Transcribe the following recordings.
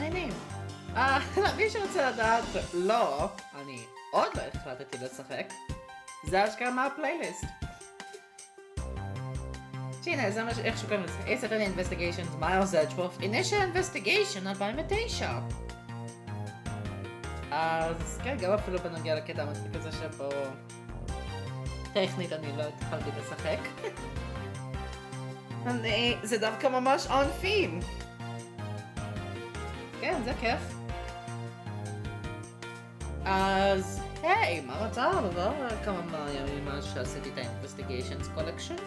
מעניינים. למי שרוצה לדעת, לא, אני עוד לא החלטתי לשחק. זה אשכרה מהפלייליסט. שהנה, זה איך שקוראים לזה. Ace Attorney Investigations, Miles Edgeworth, Initial Investigation 2009. אז כן, גם אפילו בנוגע לקטע המצחיק הזה שבו טכנית אני לא התחלתי לשחק. זה דווקא ממש on theme. כן, זה כיף. אז היי, מה רצה? לא כמה ימים מאז שעשיתי את ה-Investigations Collection.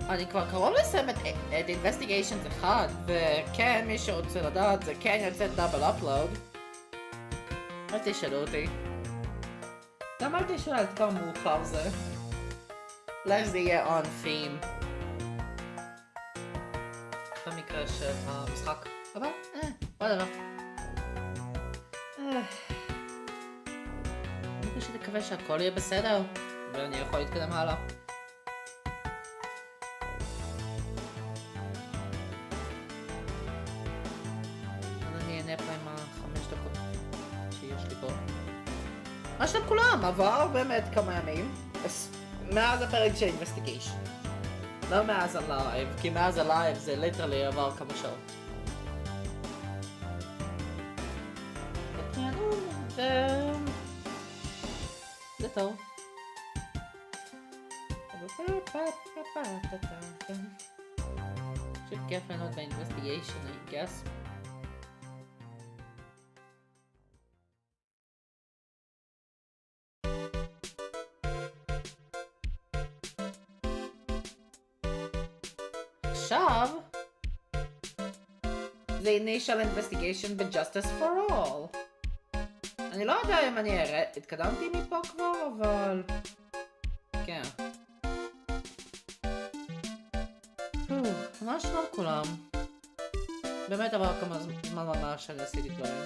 אני כבר קרוב לסיים את Investigations 1, וכן, מי שרוצה לדעת, זה כן יוצא דאבל אפלוד. אל תשאלו אותי. גם אל תשאלו עד כמה מאוחר זה. אולי זה יהיה on theme. במקרה של המשחק. אבל, whatever. אני פשוט מקווה שהכל יהיה בסדר, ואני יכול להתקדם הלאה. אני אענה פה עם ה5 דקות שיש לי פה. מה שלום כולם? עבר באמת כמה ימים. מאז הפרק של Investigation. לא מאז הלייב, כי מאז הלייב זה ליטרלי עבר כמה שעות. זה טוב. פשוט כיף לענות ב-Investigation, I guess. עכשיו זה Initial Investigation ב-Justice for All. אני לא יודע אם אני התקדמתי מפה כבר, אבל כן. מה שלום כולם? באמת עבר כמה זמן ממש שאני עשיתי דברים.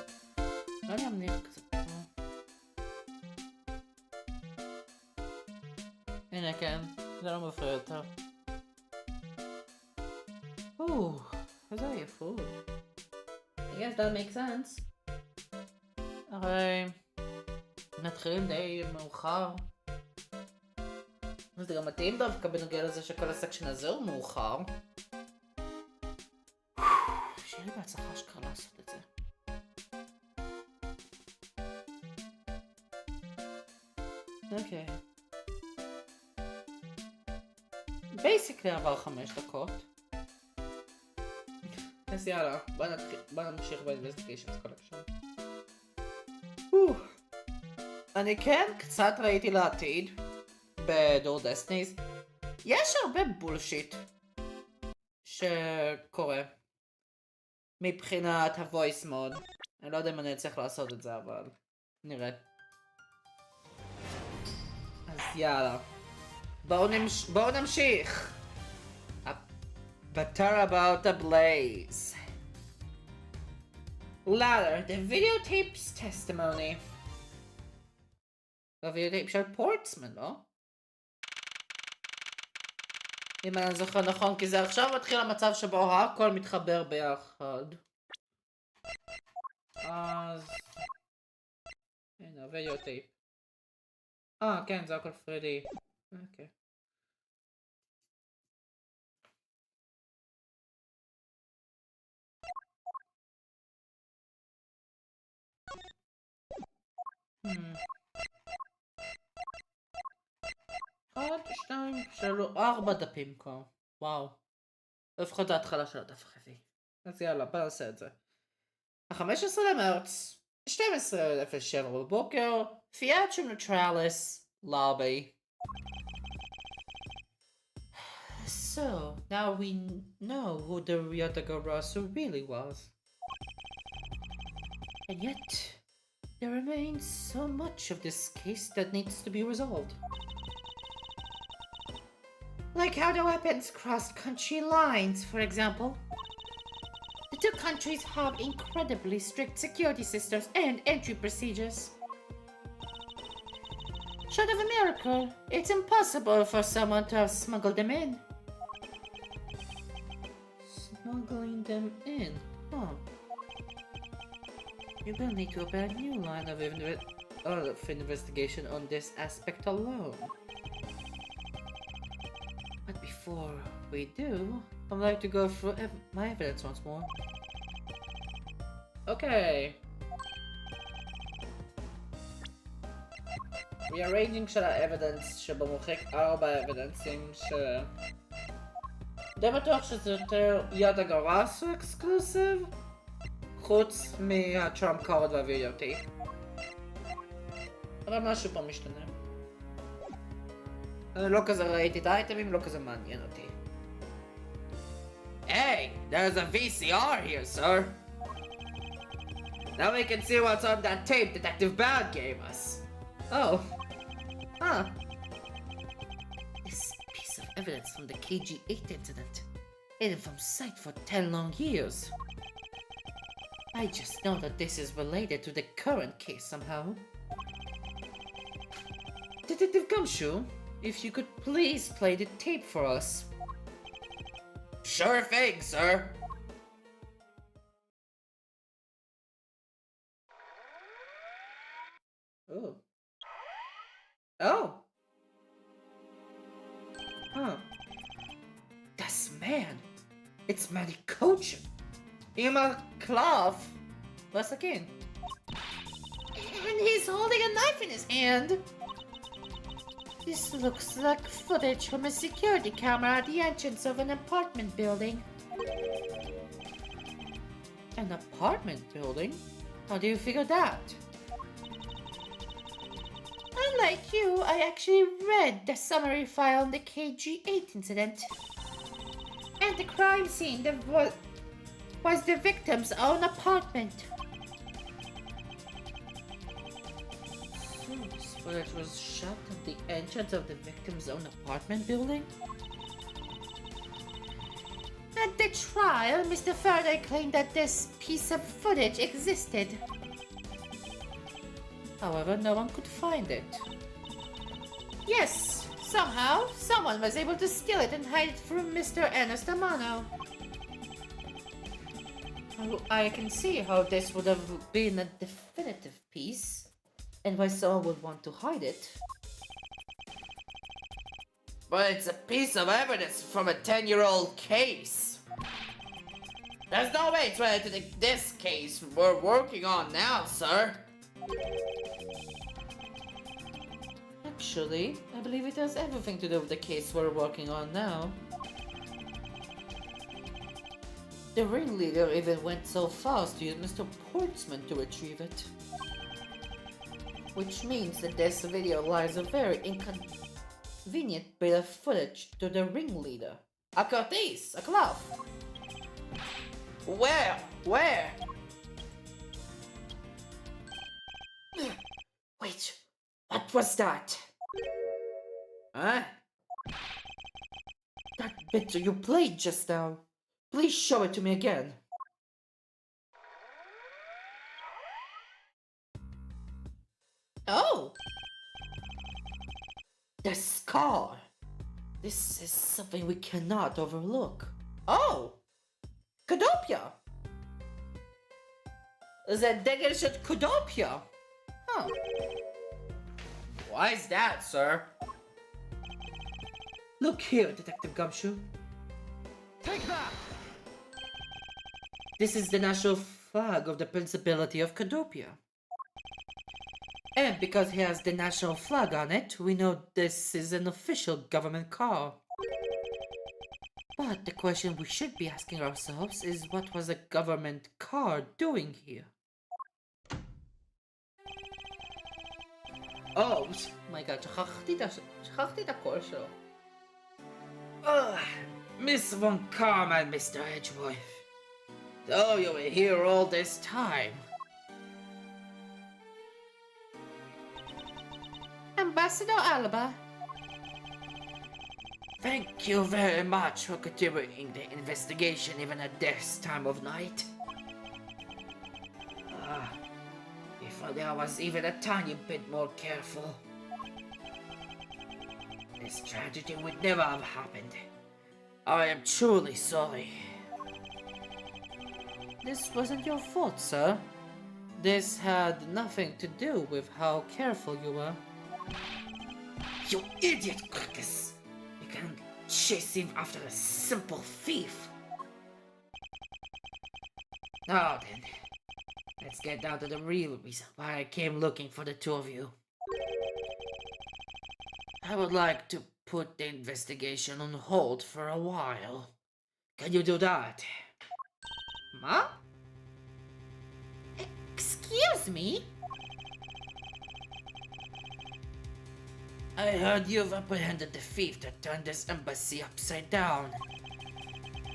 אני אמניח קצת פה. הנה כן, זה לא מפריע יותר. איזה עייפות. I guess that makes sense. הרי מתחילים די מאוחר. וזה גם מתאים דווקא בנוגע לזה שכל הסקשן הזה הוא מאוחר. שיהיה לי בהצלחה שקרה לעשות את זה. אוקיי. בייסיקלי עבר 5 דקות. אז יאללה, בוא נמשיך ב-Investigations Collection. אני כן קצת ראיתי לעתיד בדור דסטיניז. יש הרבה בולשיט שקורה מבחינת ה-voice mode. אני לא יודע אם אני אצליח לעשות את זה, אבל נראה. אז יאללה, בואו נמשיך. Butter about the blaze. Ladder, the videotape's testimony. הווידאוטייפ של פורטסמן, לא? אם אני זוכר נכון, כי זה עכשיו מתחיל המצב שבו הכל מתחבר ביחד. אז... הנה, הווידאוטייפ. כן, זה הכל פרדי. אוקיי. עוד 2, 3, 4 דפים כבר. וואו. לפחות ההתחלה של הדף החבי. אז יאללה, בוא נעשה את זה. ה-15 למרץ, 12:07 בבוקר, Theatrum Neutralis, lobby. So, now we know who the Ryotagarasu really was. And yet, there remains so much of this case that needs to be resolved. Like how the weapons crossed country lines, for example. The two countries have incredibly strict security systems and entry procedures. Short of a miracle, it's impossible for someone to have smuggled them in. Smuggling them in? Huh. You will need to open a new line of investigation on this aspect alone. But before we do, I'd like to go through my evidence once more. Okay. rearranging של האבידנס שבמוחק 4 אבידנסים די בטוח שזה יותר יד הגרס הוא אקסקלוסיב חוץ מהטראמפ קארד והווידאו טייפ אבל משהו פה משתנה אני לא כזה ראיתי את האייטמים, לא כזה מעניין אותי Hey, there's a VCR here, sir. Now we can see what's on that tape Detective Bad gave us. Oh. Huh. This piece of evidence from the KG-8 incident. Hidden from sight for 10 long years. I just know that this is related to the current case somehow. Detective Gumshoe, if you could please play the tape for us. Sure thing, sir. Oh. Oh. Huh. This man. It's Matty Cochin. Emma Clough. Once again. And he's holding a knife in his hand. This looks like footage from a security camera at the entrance of an apartment building. An apartment building? How do you figure that? Unlike you, I actually read the summary file on the KG-8 incident. And the crime scene was the victim's own apartment. So this footage was shot at the entrance of the victim's own apartment building? At the trial, Mr. Faraday claimed that this piece of footage existed. However, no one could find it. Yes, somehow, someone was able to steal it and hide it from Mr. Ernest Amano. I can see how this would have been a definitive piece, and why someone would want to hide it. But it's a piece of evidence from a 10-year-old case. There's no way it's related to this case we're working on now, sir. Actually, I believe it has everything to do with the case we're working on now. The ringleader even went so far as to use Mr. Portsman to retrieve it. Which means that this video lies a very inconvenient bit of footage to the ringleader. A Curtis, a Clough. Where? Wait, what was that? Huh? That bit you played just now. Please show it to me again. Oh! The scar! This is something we cannot overlook. Oh! Kudopia! The degraded Kudopia! Huh. Why is that, sir? Look here, Detective Gumshoe. Take that! This is the national flag of the Principality of Kudopia. And because it has the national flag on it, we know this is an official government car. But the question we should be asking ourselves is what was a government car doing here? Oh my god, שכחתי את הקול שלו. Miss Von Carman, Mr. Edgeworth. So you were here all this time. Ambassador Alba. Thank you very much for continuing the investigation even at this time of night. If only I was even a tiny bit more careful. This tragedy would never have happened. I am truly sorry. This wasn't your fault, sir. This had nothing to do with how careful you were. You idiot, Crickus! You can't chase him after a simple thief. Now then, let's get down to the real reason why I came looking for the two of you. I would like to put the investigation on hold for a while. Can you do that? Ma? Excuse me? I heard you've apprehended the thief that turned this embassy upside down.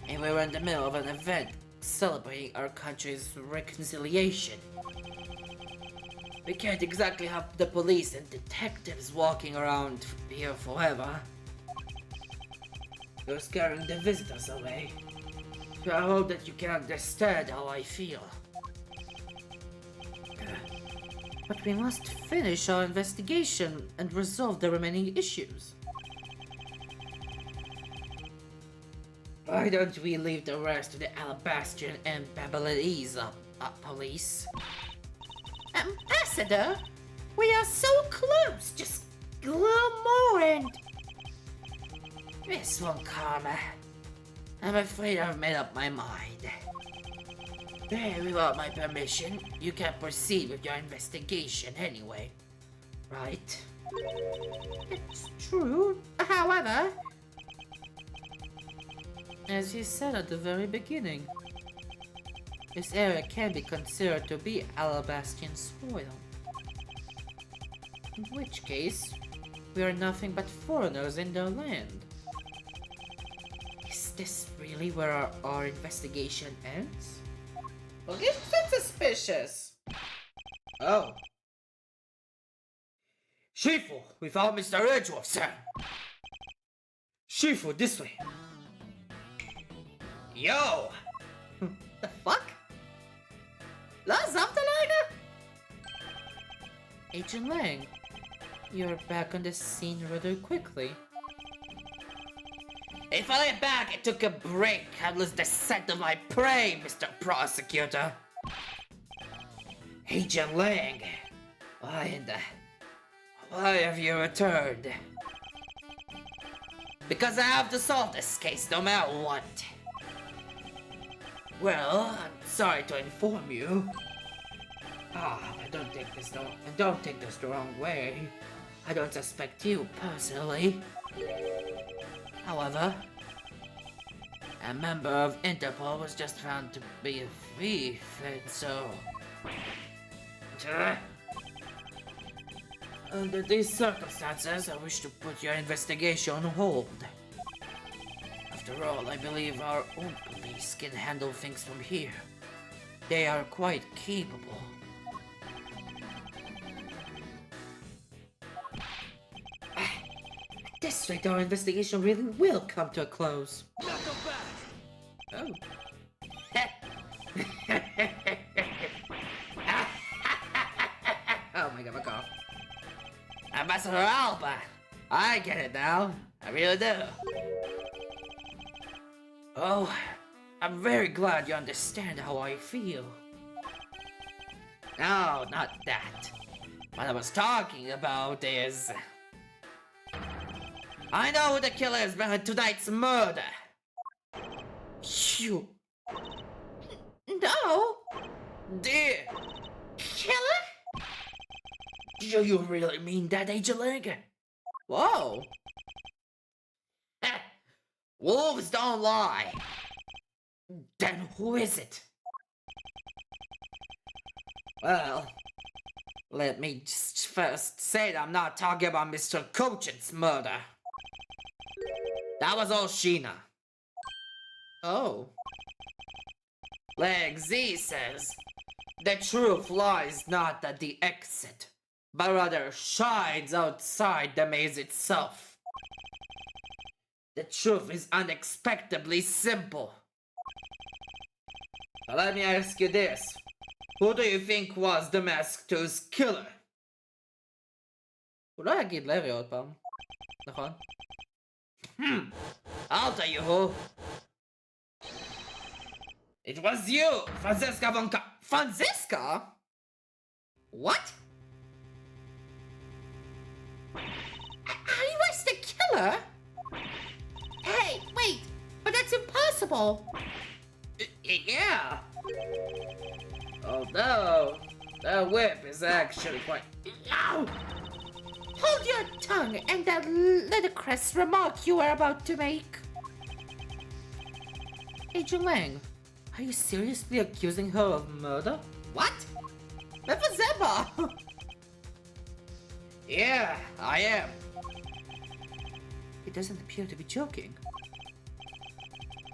And we're in the middle of an event celebrating our country's reconciliation. We can't exactly have the police and detectives walking around here forever. You're scaring the visitors away. I hope that you can understand how I feel. But we must finish our investigation and resolve the remaining issues. Why don't we leave the rest to the Alabastrian and Babylonese police? Ambassador, we are so close. Just a little more and... Miss Von Karma, I'm afraid I've made up my mind. Without my permission, you can proceed with your investigation anyway, right? It's true. However, as you said at the very beginning, this area can be considered to be Alabastrian soil. In which case, we are nothing but foreigners in their land. Is this really where our investigation ends? Well, it's suspicious. Oh. Shifu, we found Mr. Edgeworth, sir. Shifu, this way. Yo! The fuck? Lass Afterlager? Agent Lang, you're back on the scene rather quickly. If I lay back, I took a break. I lost the scent of my prey, Mr. Prosecutor. Agent Lang, why have you returned? Because I have to solve this case no matter what. Well, I'm sorry to inform you. Don't take this the wrong way. I don't suspect you personally. However, a member of Interpol was just found to be a thief, and so... Under these circumstances, I wish to put your investigation on hold. After all, I believe our own police can handle things from here. They are quite capable. At this rate, our investigation really will come to a close. Oh. Oh my god, my god. Ambassador Alba! I get it now. I really do. Oh, I'm very glad you understand how I feel. No, not that. What I was talking about is... I know who the killer is behind tonight's murder. You... No! The... Killer? Do you really mean that, Agent Lang? Whoa! Wolves don't lie. Then who is it? Well, let me just first say that I'm not talking about Mr. Cochin's murder. That was all Sheena. Oh. Leg Z says, the truth lies not at the exit, but rather shines outside the maze itself. The truth is unexpectedly simple. Now let me ask you this. Who do you think was the Mask 2's killer? אולי אגיד לוי עוד פעם. נכון? I'll tell you who. It was you, Franziska von Franziska? What? Are you the killer? Hey, wait, but that's impossible. Yeah. Although, the whip is actually quite... Ow! Hold your tongue and that ludicrous remark you were about to make. Agent Lang, are you seriously accusing her of murder? What? Zeba! Yeah, I am. He doesn't appear to be joking.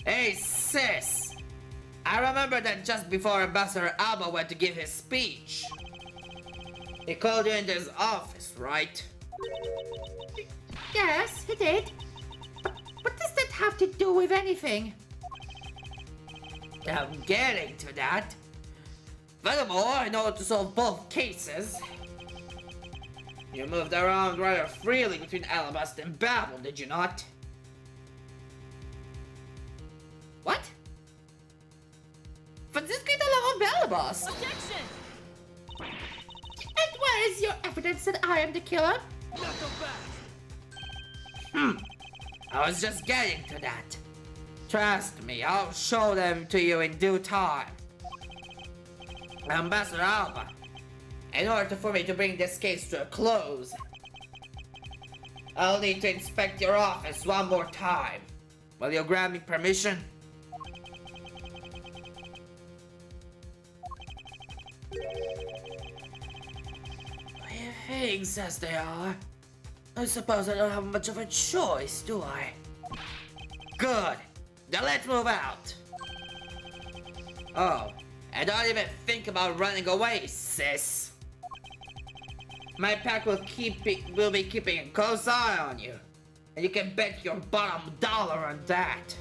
Hey, sis! I remember that just before Ambassador Alba went to give his speech. He called you into his office, right? Yes, he did. But what does that have to do with anything? I'm getting to that. Furthermore, in order to solve both cases, you moved around rather freely between Alabasta and Babel, did you not? What? Francisco of Balabas! Objection! And where is your evidence that I am the killer? Knuckle back! I was just getting to that. Trust me, I'll show them to you in due time. Ambassador Alba, in order for me to bring this case to a close, I'll need to inspect your office one more time. Will you grant me permission? If things as they are, I suppose I don't have much of a choice, do I? Good. Now let's move out. Oh, and don't even think about running away, sis. My pack will be keeping a close eye on you, and you can bet your bottom dollar on that.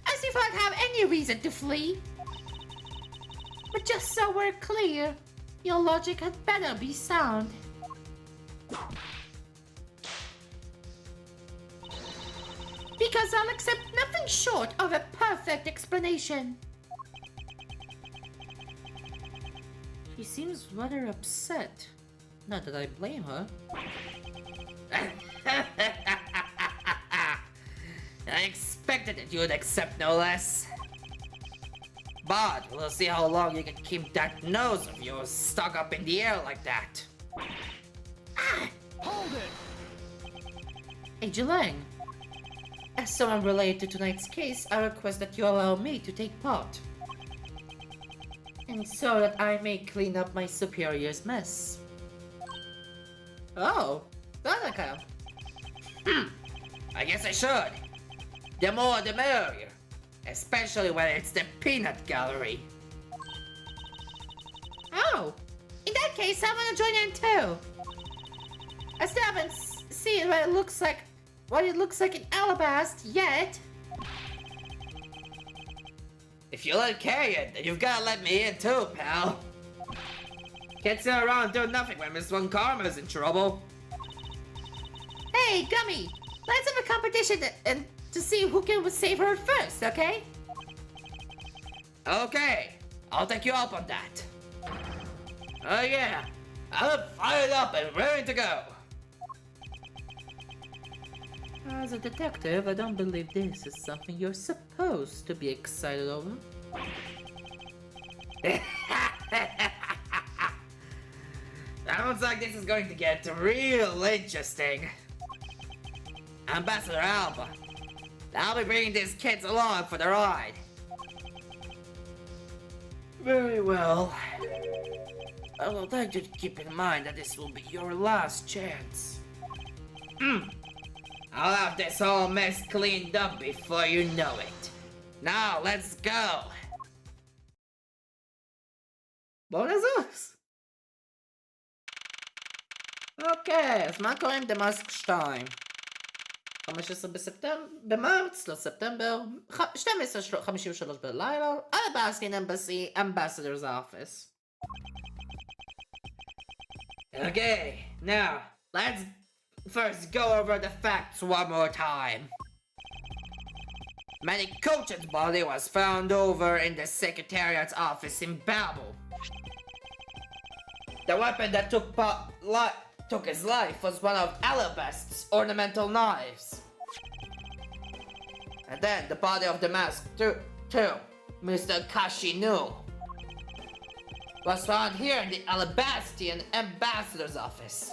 As if I'd have any reason to flee. But just so we're clear, your logic had better be sound. Because I'll accept nothing short of a perfect explanation. She seems rather upset. Not that I blame her. I expected that you would accept no less. But we'll see how long you can keep that nose of yours stuck up in the air like that. Hold it! Agent Lang, as someone related to tonight's case, I request that you allow me to take part. And so that I may clean up my superior's mess. Oh, that I can. I guess I should. The more the merrier. Especially when it's the peanut gallery. Oh, in that case, I want to join in too. I still haven't seen what it looks like in Alabasta yet. If you'll okay it, then you've got to let me in too, pal. Can't sit around doing nothing when Miss Von Karma's in trouble. Hey, Gummy, let's have a competition to see who can save her first, okay? Okay, I'll take you up on that. Oh yeah, I'm fired up and ready to go. As a detective, I don't believe this is something you're supposed to be excited over. Sounds like this is going to get real interesting. Ambassador Alba, I'll be bringing these kids along for the ride. Very well. I would like you to keep in mind that this will be your last chance. I'll have this whole mess cleaned up before you know it. Now, let's go! Buenas noches! אוקיי, אז מה קורה עם דמאסק 2? 15 במרץ לספטמבר, 12:53 בלילה, Alabastan Embassy, Ambassador's Office. Okay, now, let's first go over the facts one more time. Manny Coach's body was found over in the Secretariat's office in Babel. The weapon that took his life was one of Alabast's ornamental knives. And then the body of the mask too, Mr. Kashinu, was found here in the Alabastian ambassador's office.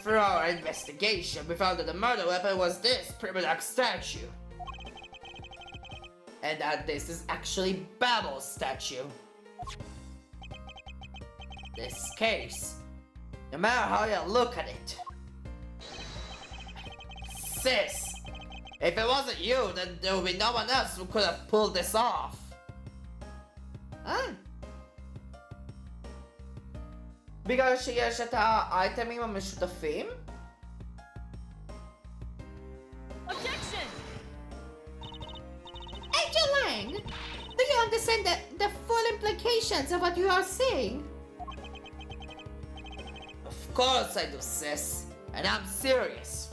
For our investigation, we found that the murder weapon was this Primodoc statue. And that this is actually Babel's statue. This case, no matter how you look at it. Sis, if it wasn't you, then there would be no one else who could have pulled this off. בגלל שיש את האייטמים המשותפים? Objection! Agent Lang, do you understand the full implications of what you are saying? Of course I do, sis. And I'm serious.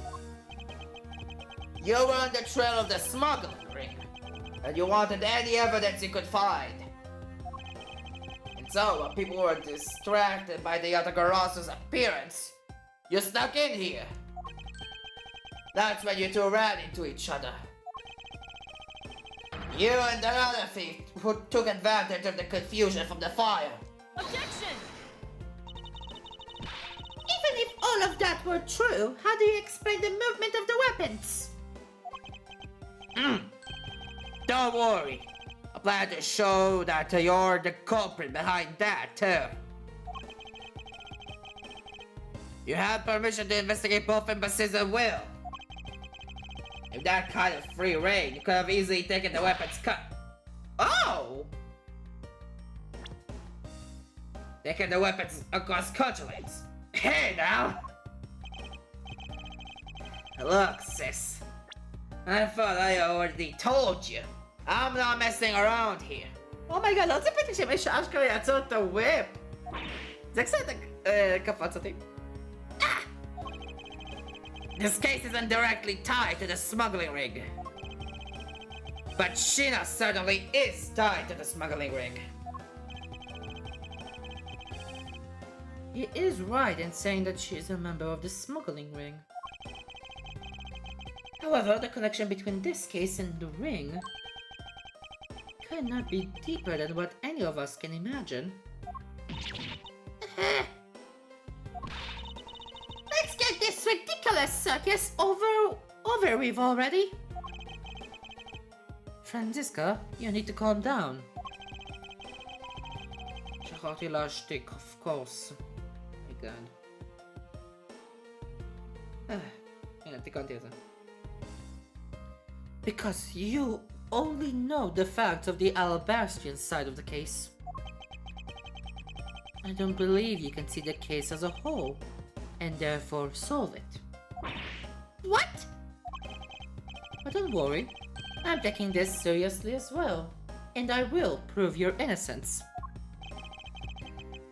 You were on the trail of the smuggling ring. And you wanted any evidence you could find. So, when people were distracted by the Yatagarasu's appearance, you snuck in here. That's when you two ran into each other. You and another thief who took advantage of the confusion from the fire. Objection! Even if all of that were true, how do you explain the movement of the weapons? Don't worry. I plan to show that you're the culprit behind that, too. You have permission to investigate both embassies at will. With that kind of free reign, you could have easily taken the weapons cut. Oh! Taking the weapons across country lines. Hey now! Look, sis. I thought I already told you. I'm not messing around here. Oh my god, לא ציפיתי שמשעשקר יעצור את הווב. זה קצת קפץ אותי. This case isn't directly tied to the smuggling ring. But Sheena certainly is tied to the smuggling ring. He is right in saying that she is a member of the smuggling ring. However, the connection between this case and the ring cannot be deeper than what any of us can imagine. Let's get this ridiculous circus over with already. Franziska, you need to calm down. שכחתי להשתיק, of course. My god. הנה, תיקנתי את זה. Because you only know the facts of the Alabastian side of the case. I don't believe you can see the case as a whole, and therefore solve it. What? But don't worry, I'm taking this seriously as well, and I will prove your innocence.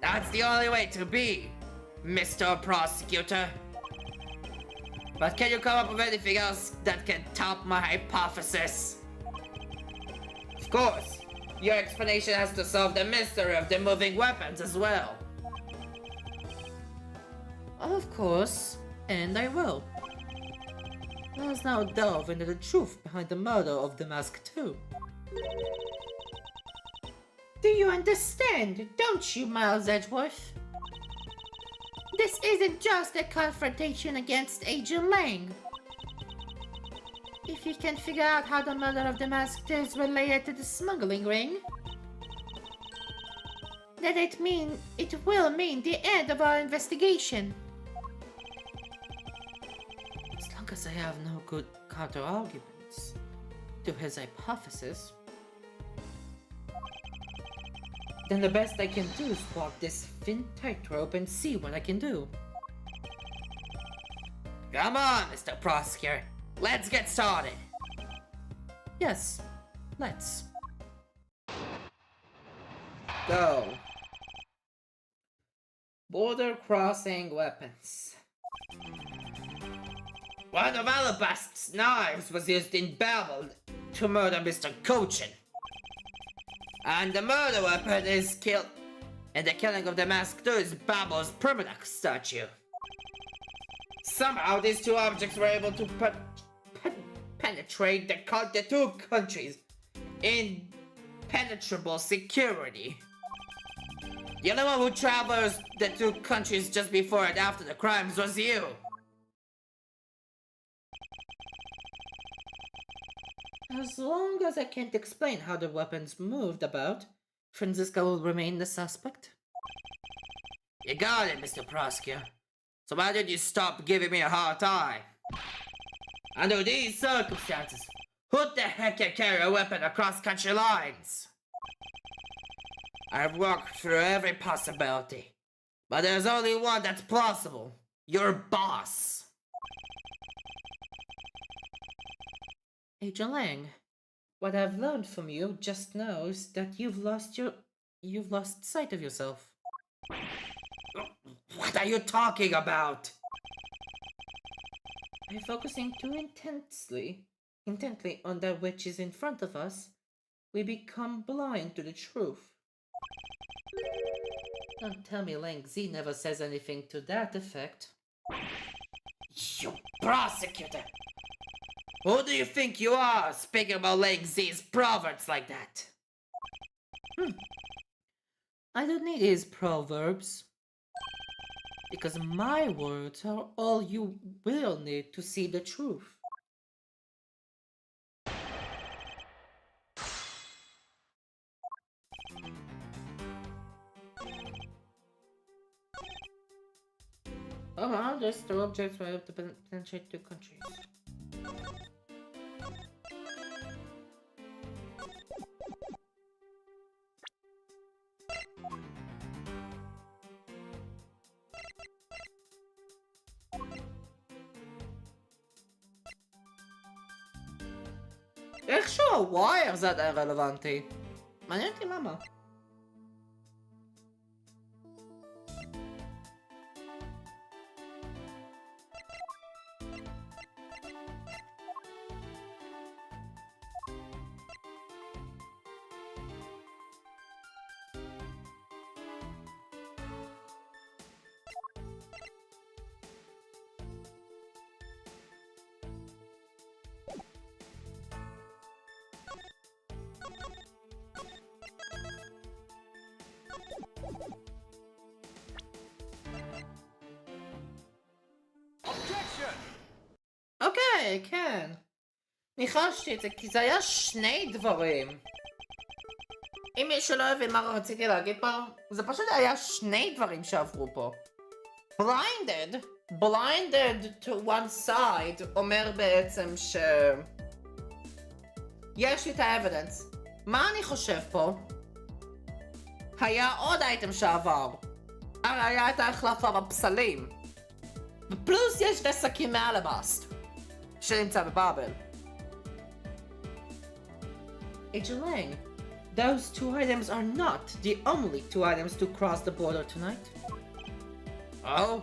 That's the only way to be, Mr. Prosecutor. But can you come up with anything else that can top my hypothesis? Of course, your explanation has to solve the mystery of the moving weapons as well. Of course, and I will. Let's now delve into the truth behind the murder of the Mask 2. Do you understand, don't you, Miles Edgeworth? This isn't just a confrontation against Agent Lang. If you can figure out how the murder of the Mask 2 is related to the smuggling ring, then it will mean the end of our investigation. As long as I have no good counter-arguments to his hypothesis, then the best I can do is walk this thin tightrope and see what I can do. Come on, Mr. Prosecutor. Let's get started. Yes, let's. Go. Border crossing weapons. One of Alabast's knives was used in Babel to murder Mr. Cochin. And the murder weapon is killed. And the killing of the mask too is Babel's permanent statue. Somehow these two objects were able to penetrate the two countries in penetrable security. The only one who traversed the two countries just before and after the crimes was you. As long as I can't explain how the weapons moved about, Franziska will remain the suspect. You got it, Mr. Prosecutor. So why did you stop giving me a hard time? Under these circumstances, who the heck can carry a weapon across country lines? I've walked through every possibility, but there's only one that's plausible. Your boss. Agent Lang, what I've learned from you just now is that you've lost sight of yourself. What are you talking about? By focusing too intently on that which is in front of us, we become blind to the truth. Don't tell me Lang Z never says anything to that effect. You prosecutor! Who do you think you are, speaking about Lang Z's proverbs like that? I don't need his proverbs. Because my words are all you will need to see the truth. Oh, there's two objects where I have to penetrate two countries. איכשהו הווייר זה עדיין רלוונטי. מעניין אותי למה. אוקיי, כן. ניחשתי את זה, כי זה היה שני דברים. אם מישהו לא הבין מה רציתי להגיד פה, זה פשוט היה שני דברים שעברו פה. blinded to one side אומר בעצם ש... יש לי את האבידנס. מה אני חושב פה? היה עוד אייטם שעבר. הרי היה את ההחלפה בפסלים. ופלוס יש שני שקים מאלבסט. שנמצא בבאבל. Agent Lang, those two items are not the only two items to cross the border tonight. Oh?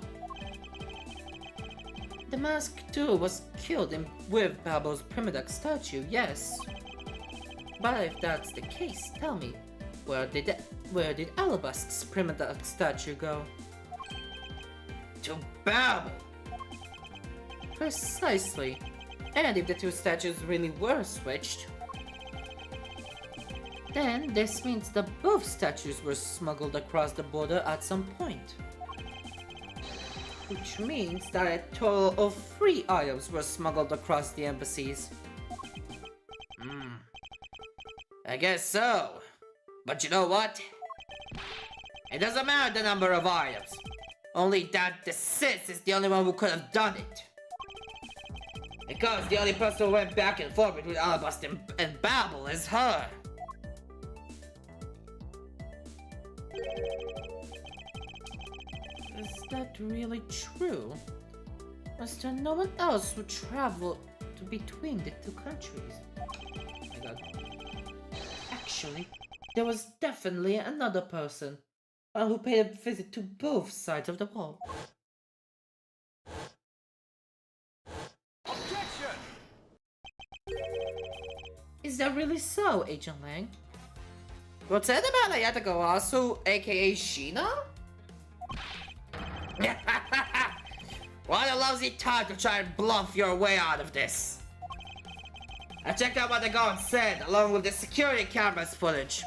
The mask too was killed with Babel's Primidac statue, yes. But if that's the case, tell me, where did Alabast's Primidac statue go? To Babel! Precisely. And if the two statues really were switched, then this means that both statues were smuggled across the border at some point. Which means that a total of 3 items were smuggled across the embassies. I guess so. But you know what? It doesn't matter the number of items. Only that the sis is the only one who could have done it. Because the only person who went back and forth between Alabast and Babel is her. Is that really true? Was there no one else who traveled between the two countries? Oh my god. Actually, there was definitely another person who paid a visit to both sides of the wall. that really so, Agent Lang? רוצה לדבר על היד הגרסו, a.k.a. שינה? What a lousy time to try and bluff your way out of this. I checked out what the guard said, along with the security cameras footage.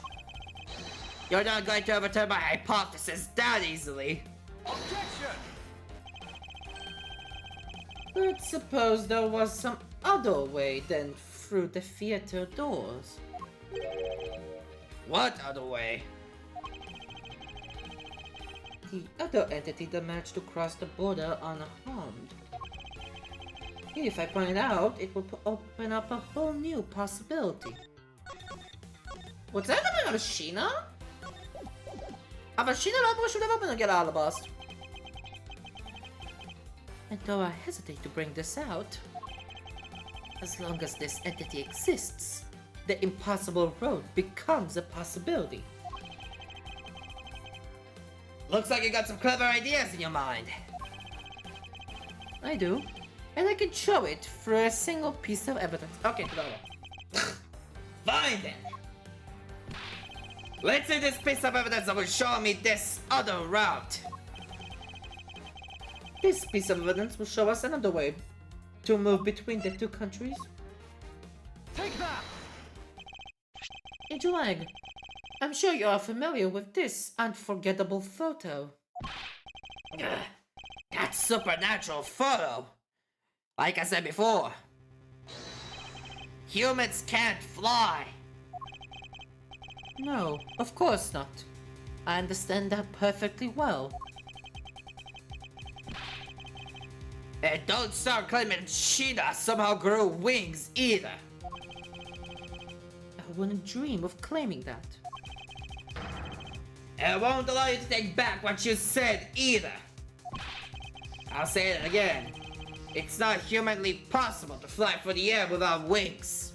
You're not going to overturn my hypothesis that easily. Objection! Let's suppose there was some other way than through the theater doors. What other way? The other entity that managed to cross the border unharmed. If I point it out, it will open up a whole new possibility. רוצה לדבר על שינה? אבל שינה לא אמרה שום דבר בנוגע לאלבסט. And though I hesitate to bring this out, as long as this entity exists, the impossible road becomes a possibility. Looks like you got some clever ideas in your mind. I do, and I can show it through a single piece of evidence. Okay, תודה רבה. Fine then. Let's see this piece of evidence that will show me this other route. This piece of evidence will show us another way to move between the two countries. Take that! Agent Lang, I'm sure you are familiar with this unforgettable photo. That supernatural photo. Like I said before, humans can't fly. No, of course not. I understand that perfectly well. And don't start claiming Sheena somehow grew wings either. I wouldn't dream of claiming that. And I won't allow you to take back what you said either. I'll say it again. It's not humanly possible to fly through the air without wings.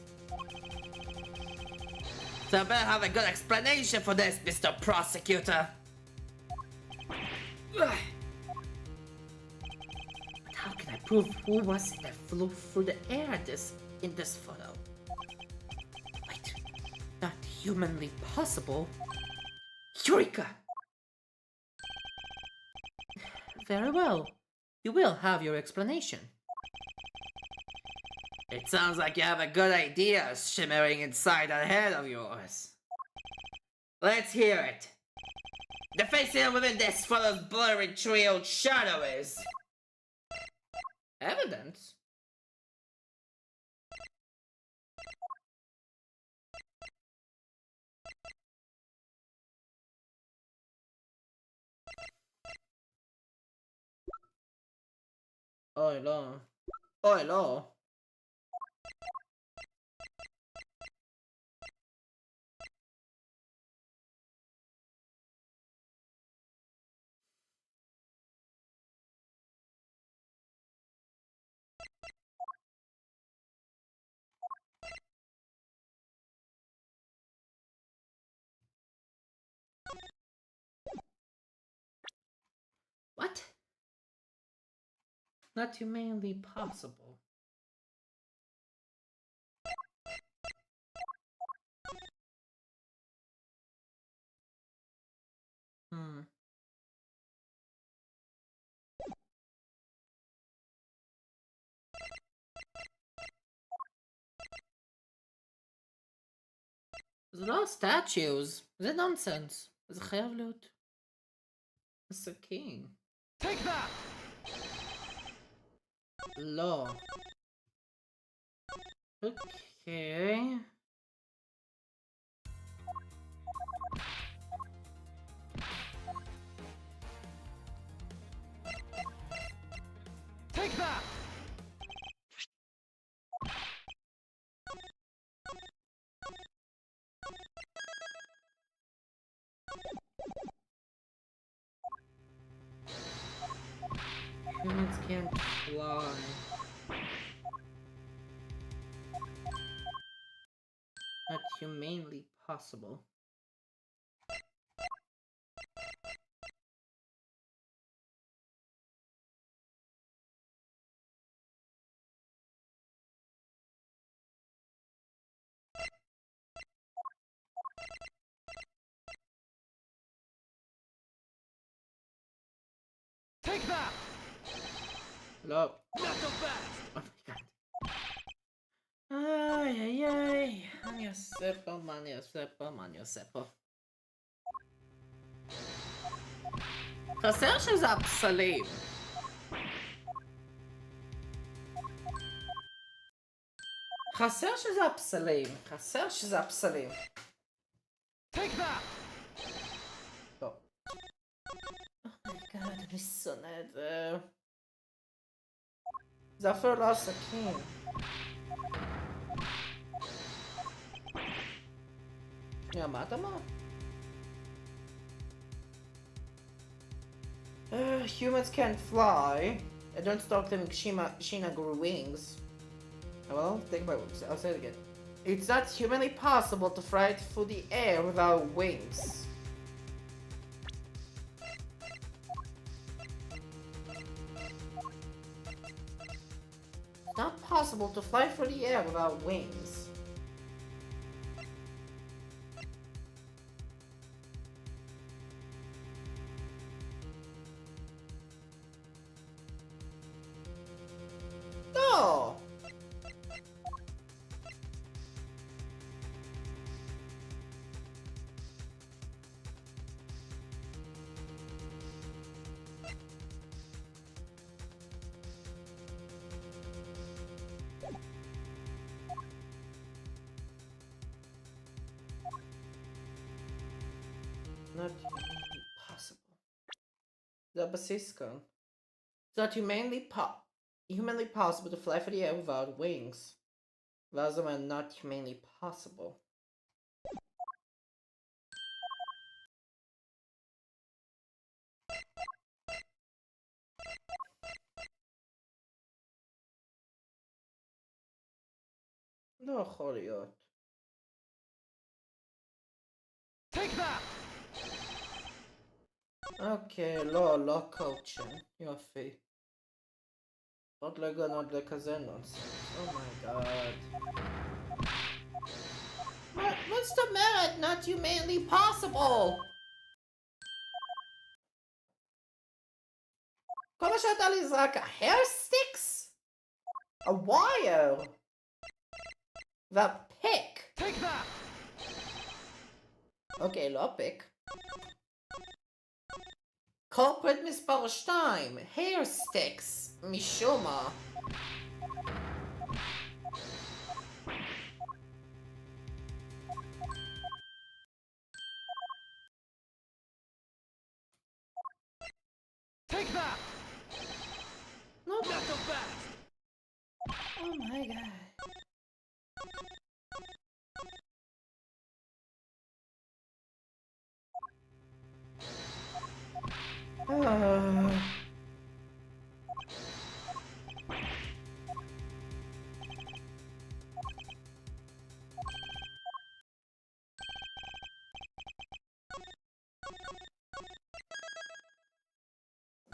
So I better have a good explanation for this, Mr. Prosecutor. But how can I prove who was it that flew through the air in this photo? Wait, not humanly possible? Eureka! Very well. You will have your explanation. It sounds like you have a good idea shimmering inside that head of yours. Let's hear it. The face here within this photo's blurry trio shadow is... Evidence? Oh no. Oh no. What? Not humanly possible. זה לא statues, זה נונסנס. זה חייב להיות... הסכין. Take that! לא. אוקיי. Take that! Humans can't fly. Not humanly possible. Take that! לא. Not so fast! איי איי איי. מה אני עושה פה? מה אני עושה פה? מה אני עושה פה? חסר שזה הפסלים. חסר שזה הפסלים. חסר שזה הפסלים. Take that! טוב. אומייגאד, אני שונא את זה. זה אפילו לא עסקים. שנייה, מה אתה אמר? Humans can't fly. I don't stop them Sheena grew wings. Well, think about it. I'll say it again. It's not humanly possible to fly through the air without wings. It's not possible to fly through the air without wings. No! Not humanly possible. זה הבסיס כאן. It's not humanly possible to fly through the air without wings. ואז אומר not humanly possible. לא יכול להיות. Take that! אוקיי, לא קואוצ'ן. יופי. עוד לא הגענו עוד לכזה נונסנס. אומייגאד. What's the merit? Not humanly possible! כל מה שהייתה לי זה רק ה-hair sticks? ה-wire? וה-pick? Take that! אוקיי, לא הפיק. קולפריט מספר 2, hair sticks, משום מה. Take that! Not so fast! Oh my god.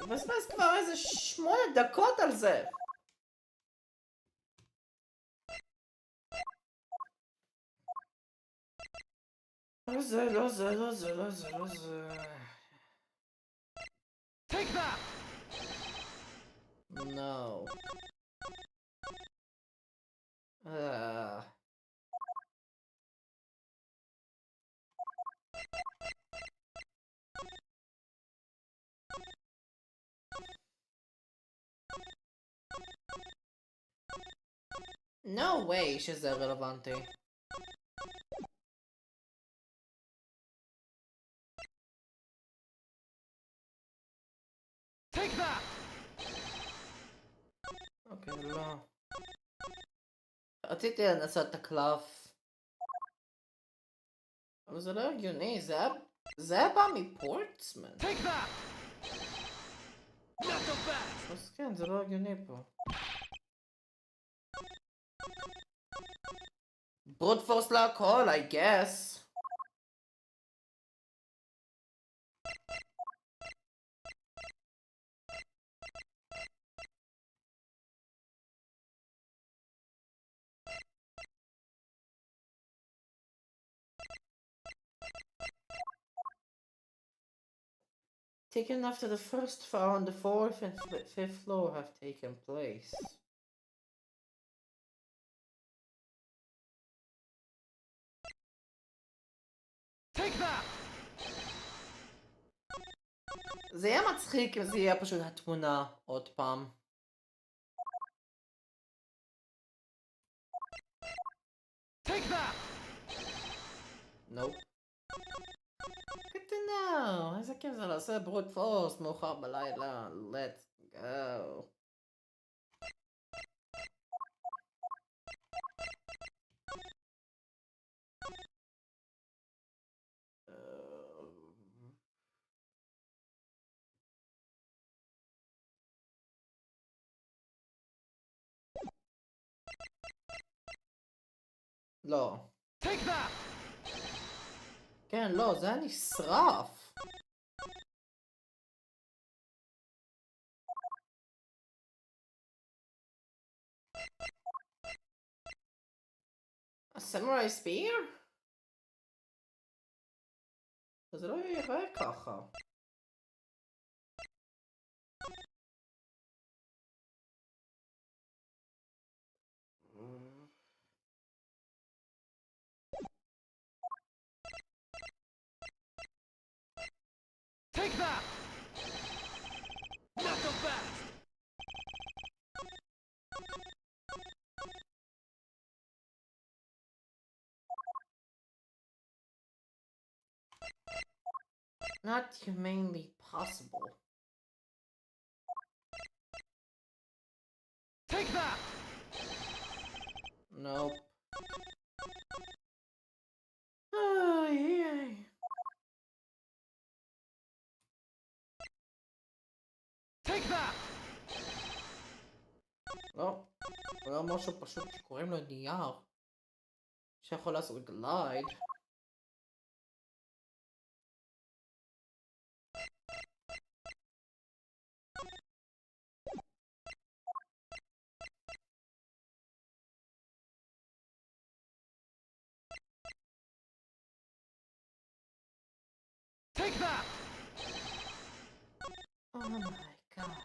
מבזבז כבר איזה 8 דקות על זה. לא זה, לא זה, לא זה, לא זה, לא זה. Take that! No. No way שזה רלוונטי. Take that! אוקיי, לא. רציתי לנסות את הקלף. אבל זה לא הגיוני, זה היה בא מפורטסמן. Take that! Not so fast! אז כן, זה לא הגיוני פה. ברוט פורס להכל, I guess. taken after the first fire on the fourth and fifth floor have taken place. Take that! זה יהיה מצחיק אם זה יהיה פשוט התמונה עוד פעם. Take that! Nope. Good to know. איזה כיף זה לעשות ברוט פורס מאוחר בלילה. Let's go. לא. Take that! כן, לא, זה היה נשרף. הסמוראי ספיר? זה לא יראה ככה. Take that! Not so fast! Not humanly possible. Take that! Nope. Ay. Take that! לא, הוא לא משהו פשוט שקוראים לו נייר שיכול לעשות גלייד. Take that! Oh my god.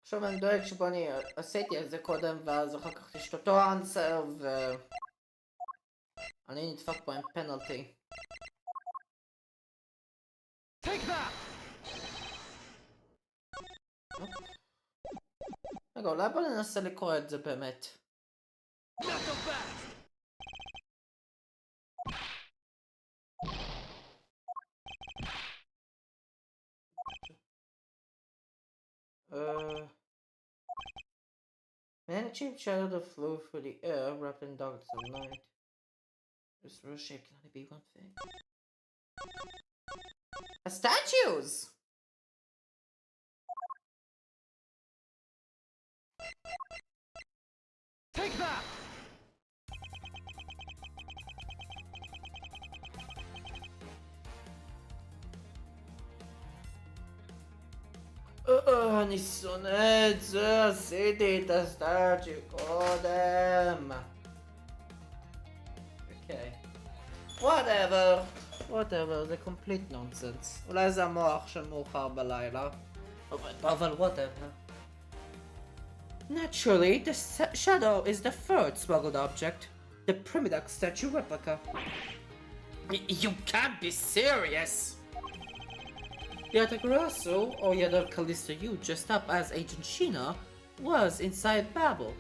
עכשיו אני דואג שבו אני עשיתי את זה קודם ואז אחר כך יש אותו אנסר ואני נדפק פה עם פנלטי. Take that! רגע, אולי בוא ננסה לקרוא את זה באמת. Not so fast! Man cheap shadow that flew through the air, wrapped in darkness of night. This real shape can only be one thing. A statues! Take that! אני שונא את זה, עשיתי את הסטאצ'י קודם. אוקיי. whatever, זה complete nonsense. אולי זה המוח של מאוחר בלילה. אבל whatever. Naturally, the shadow is the third smuggled object. The Primidoc statue replica. You can't be serious! Yet Grasso, or Yadav Callisto Yu, dressed up as Agent Sheena, was inside Babel.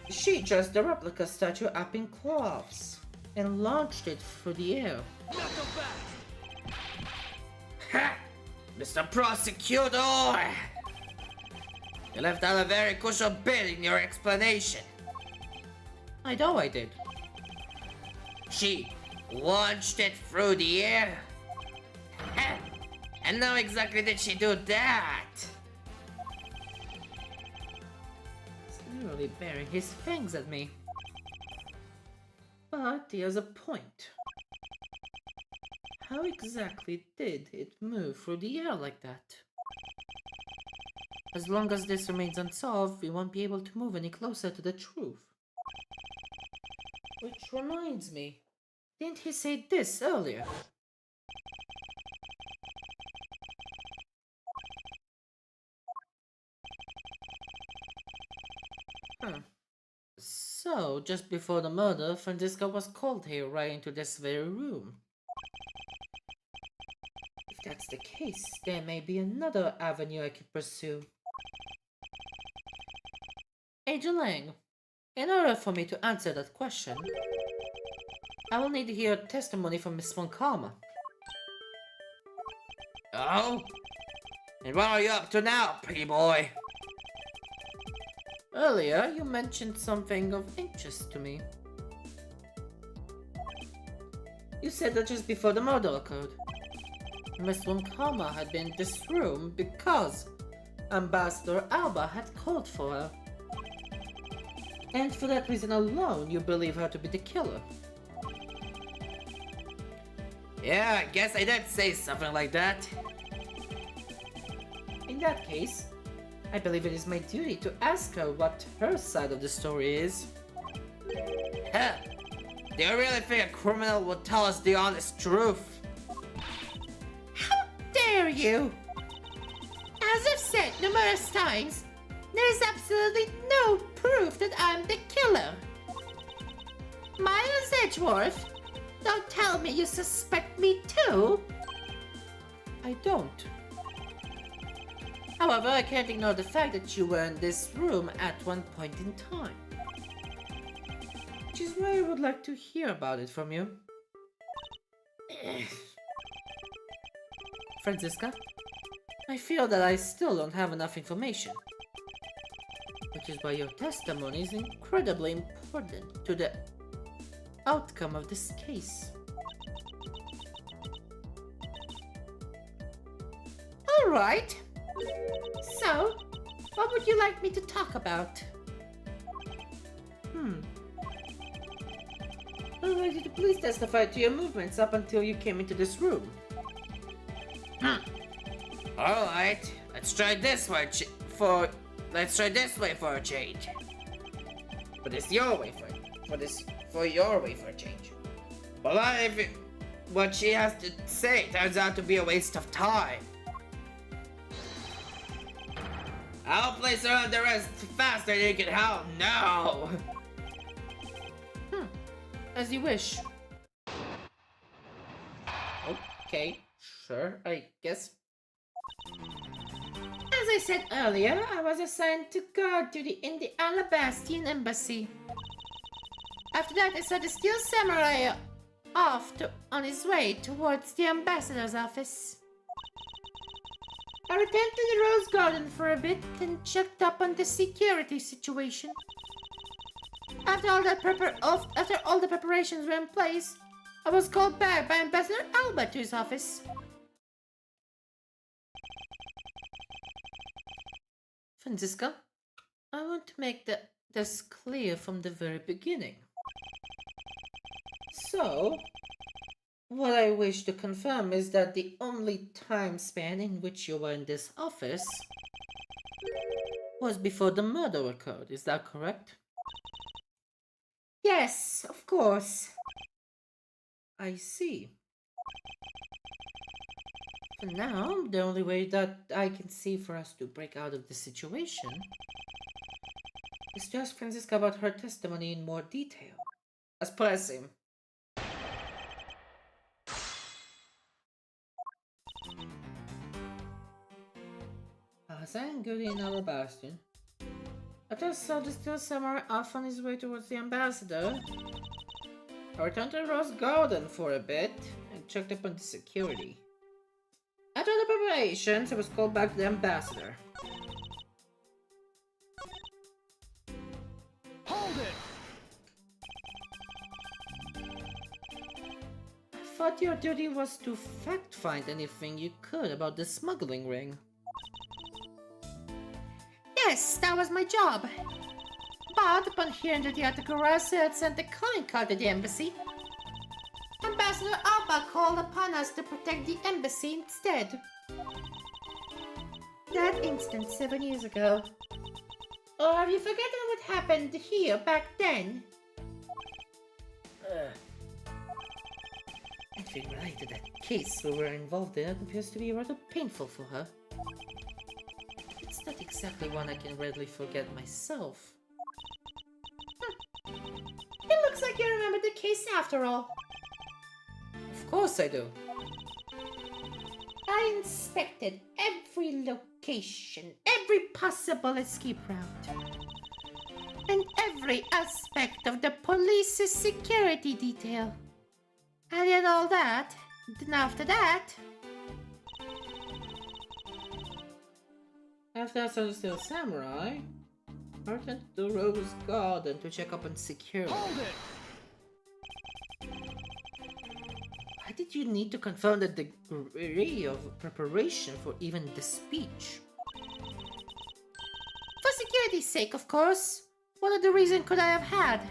She dressed the replica statue up in cloths and launched it through the air. Not so fast! Ha! Mr. Prosecutor! You left out a very crucial bit in your explanation. I know I did. She launched it through the air. And how exactly did she do that? He's literally baring his fangs at me. But he has a point. How exactly did it move through the air like that? As long as this remains unsolved, we won't be able to move any closer to the truth. Which reminds me, didn't he say this earlier? So, just before the murder, Franziska was called here right into this very room. If that's the case, there may be another avenue I could pursue. Agent Lang, in order for me to answer that question, I will need to hear testimony from Miss Von Karma. Oh? And what are you up to now, pretty boy? Earlier, you mentioned something of interest to me. You said that just before the murder occurred, Miss Von Karma had been in this room because Ambassador Alba had called for her. And for that reason alone, you believe her to be the killer. Yeah, I guess I did say something like that. In that case, I believe it is my duty to ask her what her side of the story is. Hell, do you really think a criminal will tell us the honest truth? How dare you! As I've said numerous times, there's absolutely no proof that I'm the killer. Miles Edgeworth, don't tell me you suspect me too. I don't. However, I can't ignore the fact that you were in this room at one point in time. Which is why I would like to hear about it from you. Franziska, I feel that I still don't have enough information. Which is why your testimony is incredibly important to the outcome of this case. Alright. So, what would you like me to talk about? I would like you to please testify to your movements up until you came into this room. Alright, let's try this way for a change. But it's your way for your way for a change. But what if what she has to say turns out to be a waste of time? I'll place her under arrest faster than you can help. No. As you wish. Okay, sure, I guess. As I said earlier, I was assigned to guard duty in the Alabastian embassy. After that, I saw the steel samurai on his way towards the ambassador's office. I returned to the Rose Garden for a bit and checked up on the security situation. After all the preparations were in place, I was called back by Ambassador Alba to his office. Franziska, I want to make this clear from the very beginning. So, what I wish to confirm is that the only time span in which you were in this office was before the murder occurred, is that correct? Yes, of course. I see. For now, the only way that I can see for us to break out of this situation is to ask Franziska about her testimony in more detail. As pressing. As I am good in Alabastian, after I saw the steel samurai off on his way towards the ambassador, I returned to Rose Garden for a bit and checked up on the security. After the preparations, I was called back to the ambassador. Hold it! I thought your duty was to fact-find anything you could about the smuggling ring. Yes, that was my job. But upon hearing that the Articurosa had sent a calling card to the embassy, Ambassador Alba called upon us to protect the embassy instead. That instant 7 years ago. Or have you forgotten what happened here back then? Anything related to that case we were involved in appears to be rather painful for her. It's not exactly one I can readily forget myself. It looks like you remember the case after all. Of course I do. I inspected every location, every possible escape route, and every aspect of the police's security detail. I did all that, then after that... After I saw the samurai, I returned to the Rose Garden to check up on security. Hold it! Why did you need to confirm the degree of preparation for even the speech? For security's sake, of course. What other reason could I have had?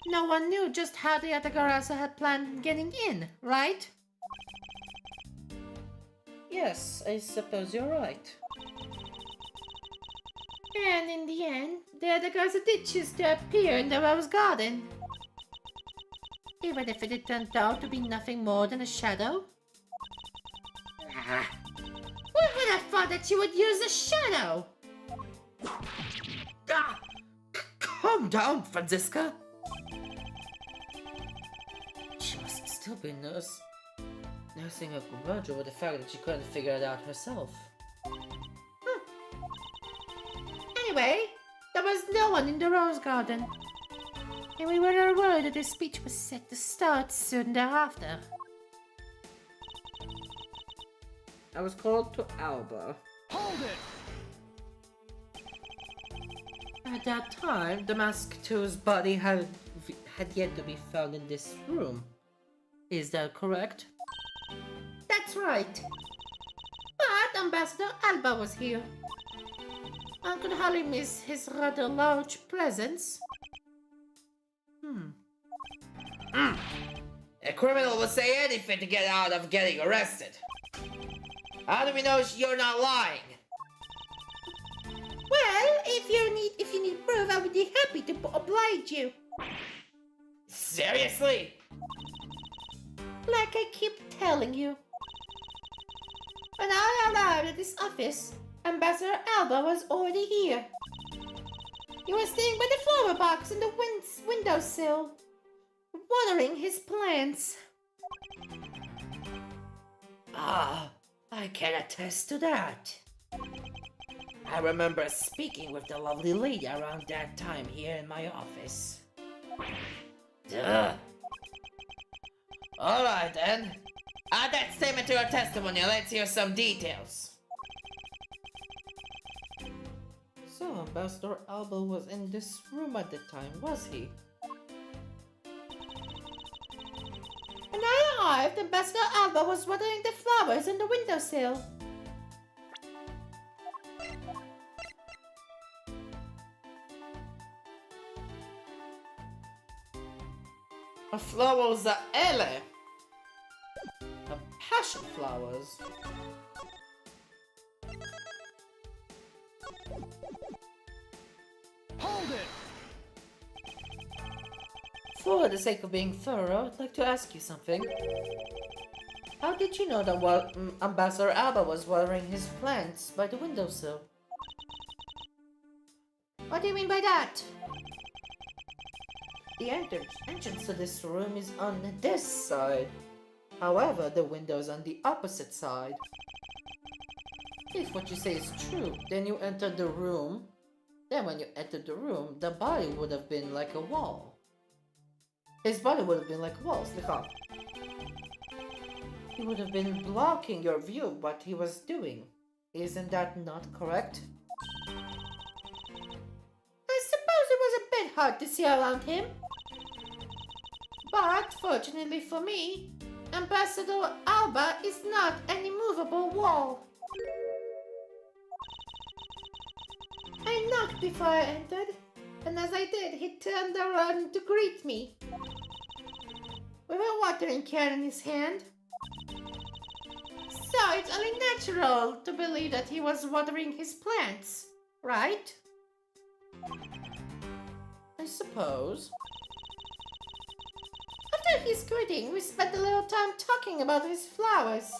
No one knew just how the Yatagarasu had planned getting in, right? Yes, I suppose you're right. And in the end, the Yatagarasu did choose to appear in the Rose Garden. Even if it had turned out to be nothing more than a shadow. Who would have thought that she would use a shadow? Calm down, Franziska! She must still be nursing a grudge over the fact that she couldn't figure it out herself. Anyway, there was no one in the Rose Garden. And we were aware that the speech was set to start soon thereafter. I was called to Alba. Hold it! At that time, the Mask 2's body had yet to be found in this room. Is that correct? That's right. But Ambassador Alba was here. One could hardly miss his rather large presence. A criminal will say anything to get out of getting arrested. How do we know you're not lying? Well, if you need proof, I would be happy to oblige you. Seriously? Like I keep telling you. When I arrived at this office, Ambassador Alba was already here. He was staying by the flower box on the windowsill, watering his plants. Ah, I can attest to that. I remember speaking with the lovely lady around that time here in my office. Duh. Alright then. Add that statement to your testimony and let's hear some details. So, Ambassador Alba was in this room at the time, was he? When I arrived, Ambassador Alba was watering the flowers on the windowsill. Flowers are ele. Passion flowers. Hold it! For the sake of being thorough, I'd like to ask you something. How did you know that Ambassador Alba was watering his plants by the windowsill? What do you mean by that? The entrance to this room is on this side. However, the window is on the opposite side. If what you say is true, then you entered the room. Then when you entered the room, the body would have been like a wall. His body would have been like a wall, slicha. He would have been blocking your view of what he was doing. Isn't that not correct? I suppose it was a bit hard to see around him. But fortunately for me, Ambassador Alba is not an immovable wall. I knocked before I entered, and as I did, he turned around to greet me. With a watering can in his hand. So it's only natural to believe that he was watering his plants, right? I suppose. After his greeting, we spent a little time talking about his flowers.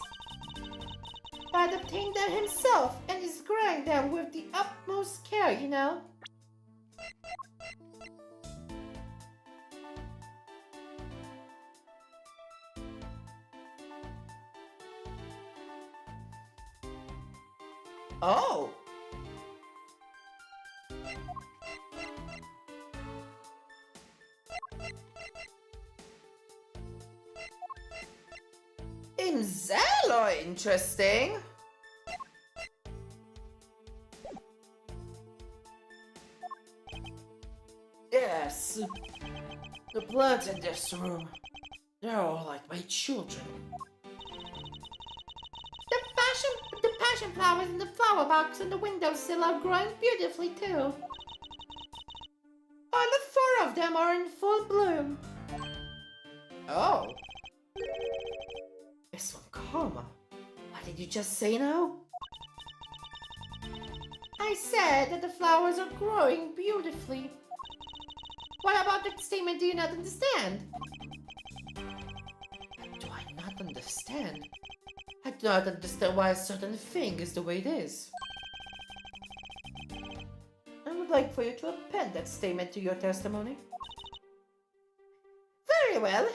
By adopting them himself and is growing them with the utmost care, you know? Oh! Imzello, interesting. Yes, the plants in this room, they're all like my children. The passion flowers in the flower box and the windowsill are growing beautifully too. All the 4 of them are in full bloom. Oh. This one, Karma. What did you just say now? I said that the flowers are growing beautifully. What about that statement do you not understand? Do I not understand? I do not understand why a certain thing is the way it is. I would like for you to append that statement to your testimony. Very well.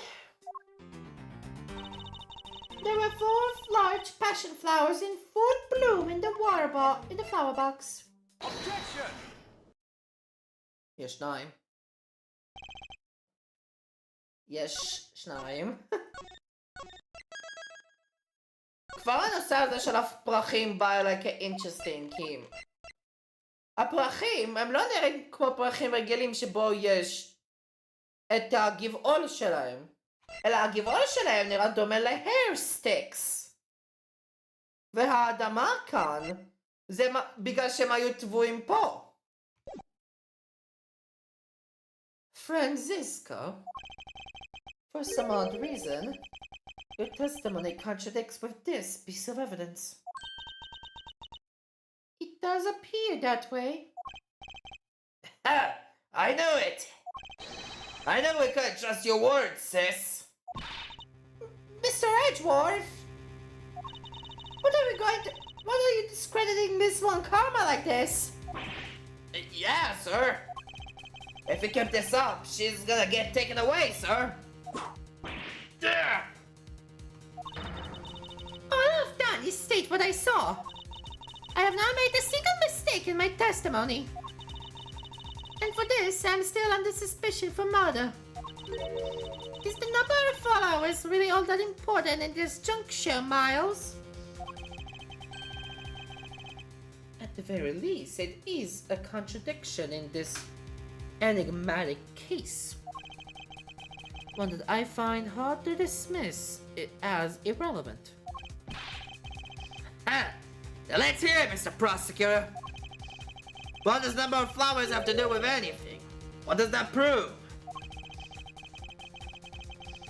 There were 4 large passion flowers in full bloom in the flower box. Objection! יש 2. יש 2. כבר הנושא הזה של הפרחים בא אליי כאינטרסטינג, כי הפרחים הם לא נראים כמו פרחים רגילים שבו יש את הגבעול שלהם, אלא הגבעול שלהם נראה דומה להייר סטיקס. והאדמה כאן זה בגלל שהם היו טבועים פה. Francisco, for some odd reason, your testimony contradicts with this piece of evidence. It does appear that way. Ha! I knew it! I knew we couldn't trust your words, sis! Mr. Edgeworth! What are you discrediting Miss Von Karma like this? Yeah, sir! If we keep this up, she's gonna get taken away, sir! There! All I've done is state what I saw. I have not made a single mistake in my testimony. And for this, I'm still under suspicion for murder. Is the number of followers really all that important in this juncture, Miles? At the very least, it is a contradiction in this enigmatic case. One that I find hard to dismiss as irrelevant. Ha! Now let's hear it, Mr. Prosecutor! What does number of flowers have to do with anything? What does that prove?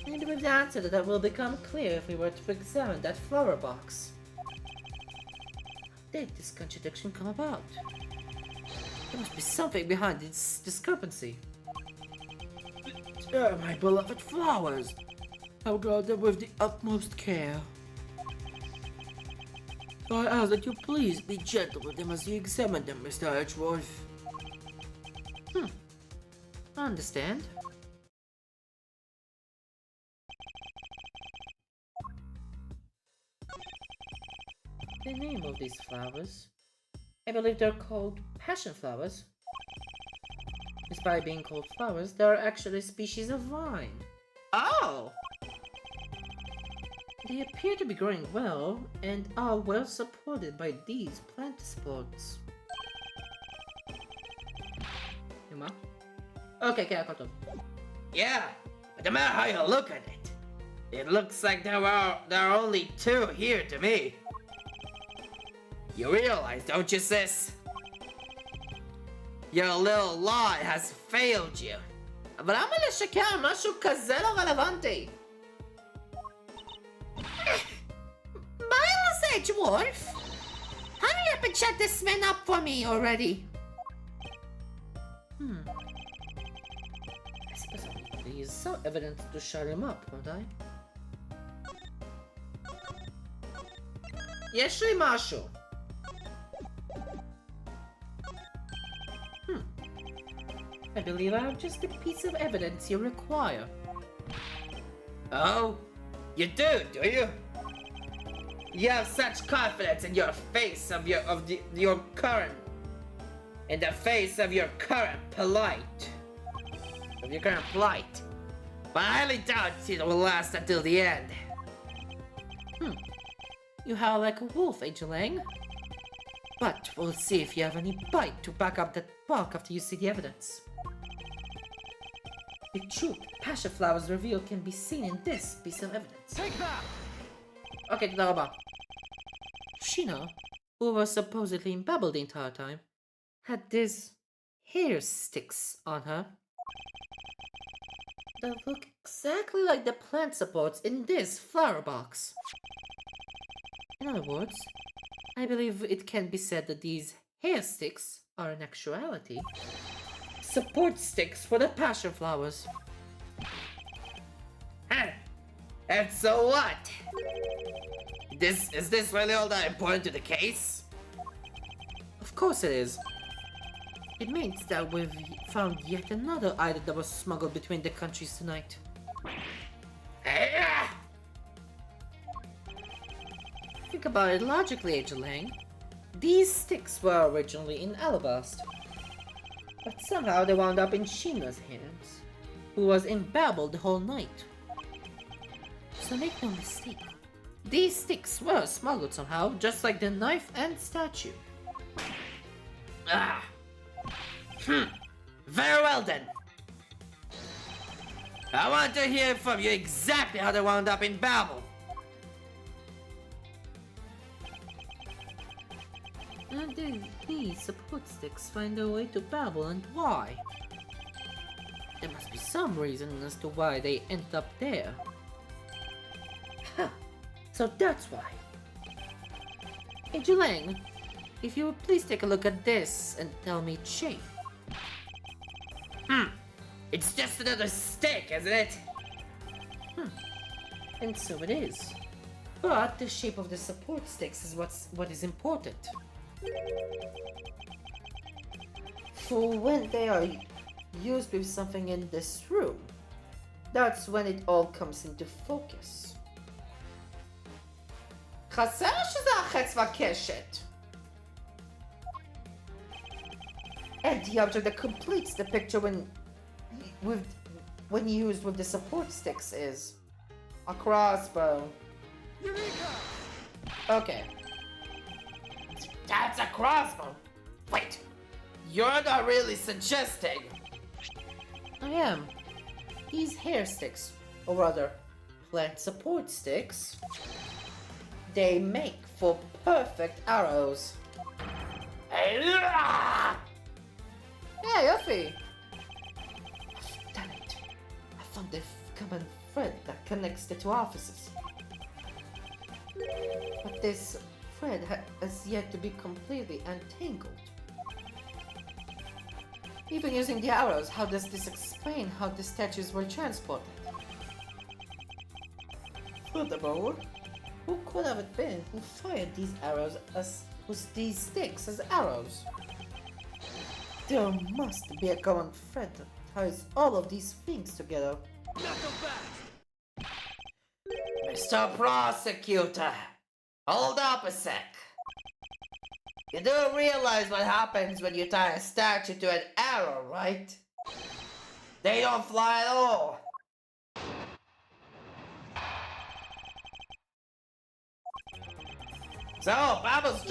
And with the answer that will become clear if we were to examine that flower box. How did this contradiction come about? There must be something behind this discrepancy. They're my beloved flowers. I'll guard them with the utmost care. So I ask that you please be gentle with them as you examine them, Mr. Edgeworth. I understand. The name of these flowers, I believe they're called passion flowers. Despite being called flowers, they are actually a species of vine. Oh! They appear to be growing well and are well supported by these plant supports. Yuma? Okay, I got them. Yeah, but no matter how you look at it, it looks like there are only 2 here to me. You realize, don't you, sis? Your little lie has failed you. אבל למה לשקר משהו כזה לא רלוונטי? Miles dwarf? Hurry up and shut this man up for me already. I suppose I'll use some evidence to shut him up, won't I? יש לי משהו. I believe I have just the piece of evidence you require. Oh, you do you? You have such confidence in your face of your current, in the face of your current plight, But I highly doubt it will last until the end. You howl like a wolf, Angelang. But we'll see if you have any bite to back up that bark after you see the evidence. The truth Passion Flower's reveal can be seen in this piece of evidence. Take that! Okay, תודה רבה. Sheena, who was supposedly in Babel the entire time, had these hair sticks on her that look exactly like the plant supports in this flower box. In other words, I believe it can be said that these hair sticks are in actuality support sticks for the passion flowers. And so what? Is this really all that important to the case? Of course it is. It means that we've found yet another item that was smuggled between the countries tonight. Think about it logically, Angelang. These sticks were originally in alabaster, but somehow they wound up in Sheena's hands, who was in Babel the whole night. So make no mistake, these sticks were smuggled somehow, just like the knife and statue. Very well then. I want to hear from you exactly how they wound up in Babel. And then these support sticks find their way to Babel, and why? There must be some reason as to why they ended up there. Huh, so that's why. Angelang, if you would please take a look at this and tell me its shape. It's just another stick, isn't it? And so it is. But the shape of the support sticks is what is important. For when they are used with something in this room, that's when it all comes into focus. חסר שזה החץ והקשת. And the object that completes the picture when used with the support sticks is a crossbow. Eureka! Okay. That's a crossbow. Wait, you're not really suggesting. I am. These hair sticks, or rather, plant support sticks, they make for perfect arrows. Hey, Yuffie! Damn it. I found the common thread that connects the two offices. But this thread has yet to be completely untangled. Even using the arrows, how does this explain how the statues were transported? Furthermore, who could have it been who fired these arrows these sticks as arrows? There must be a common thread that ties all of these things together. Knuckle back! Mr. Prosecutor, hold up a sec. You do realize what happens when you tie a statue to an arrow, right? They don't fly at all. So, Babel's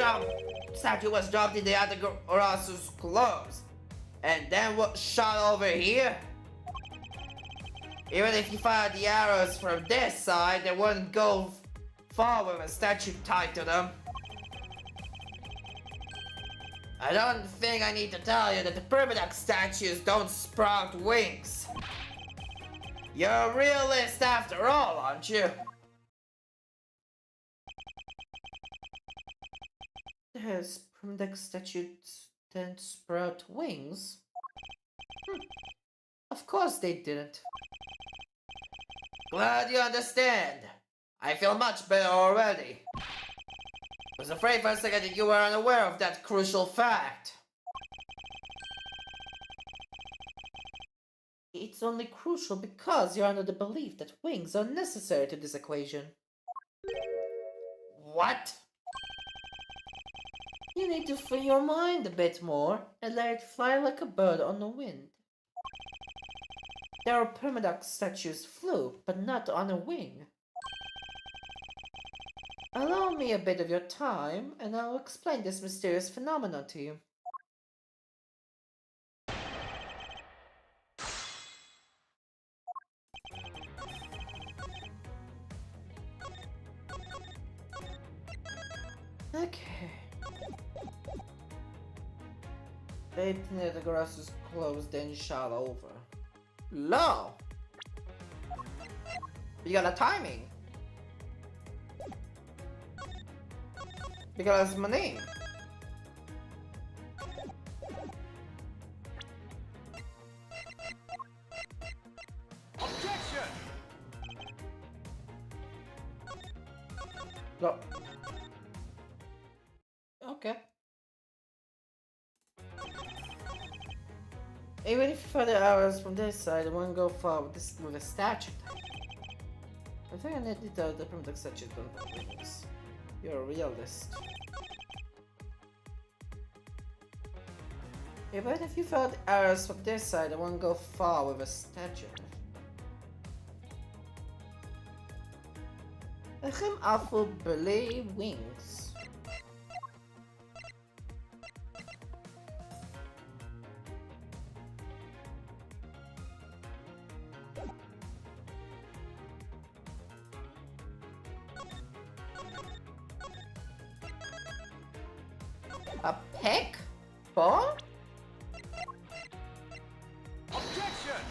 statue was dropped in the Atagorasu's clothes, and then shot over here? Even if you fired the arrows from this side, they wouldn't go far with a statue tied to them. I don't think I need to tell you that the Primidoc statues don't sprout wings. You're a realist after all, aren't you? Has Primdex statues tend to sprout wings? Of course they didn't. Glad you understand. I feel much better already. I was afraid for a second that you were unaware of that crucial fact. It's only crucial because you're under the belief that wings are necessary to this equation. What? You need to free your mind a bit more and let it fly like a bird on the wind. There are Permadox statues flew, but not on a wing. Allow me a bit of your time, and I'll explain this mysterious phenomenon to you. Okay. Eight near the grass is closed and shot over. No. You got a timing. Because my name. Objection! Go. Okay. Even if you further arrows from this side, it won't go far with a statue. I think I need to tell the primitive statue don't believe this. You're a realist. Even if you further arrows from this side, it won't go far with a statue. Echem Afro Belay Wings. A peck? Ball? Objection!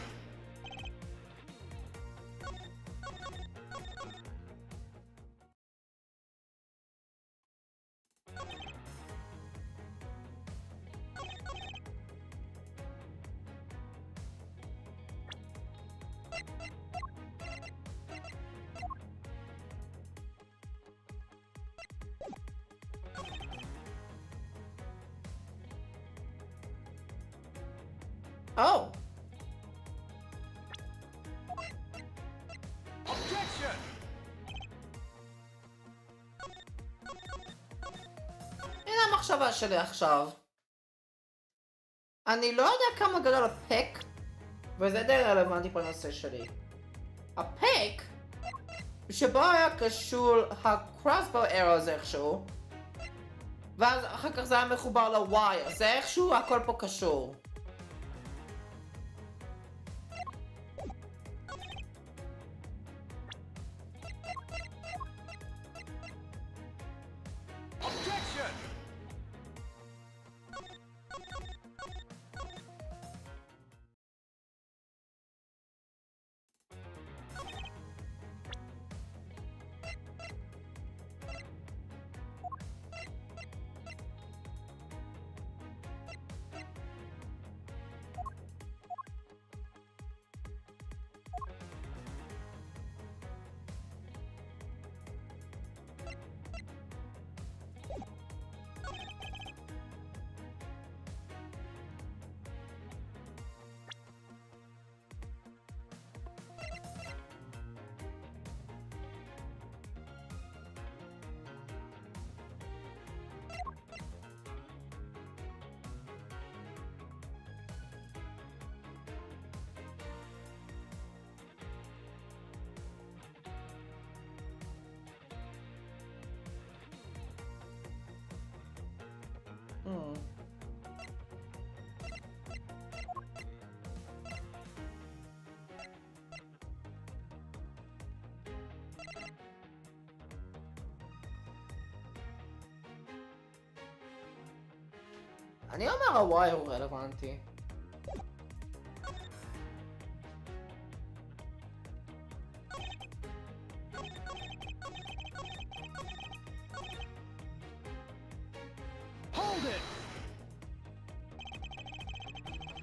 Oh! Objection! הנה המחשבה שלי עכשיו. אני לא יודע כמה גדול הפק, וזה די רלוונטי בנושא שלי. הפק, שבו היה קשור הקרוסבו ארוס איכשהו, ואז אחר כך זה היה מחובר לווייר, זה איכשהו הכל פה קשור. Objection! אני אומר הוואי הוא רלוונטי.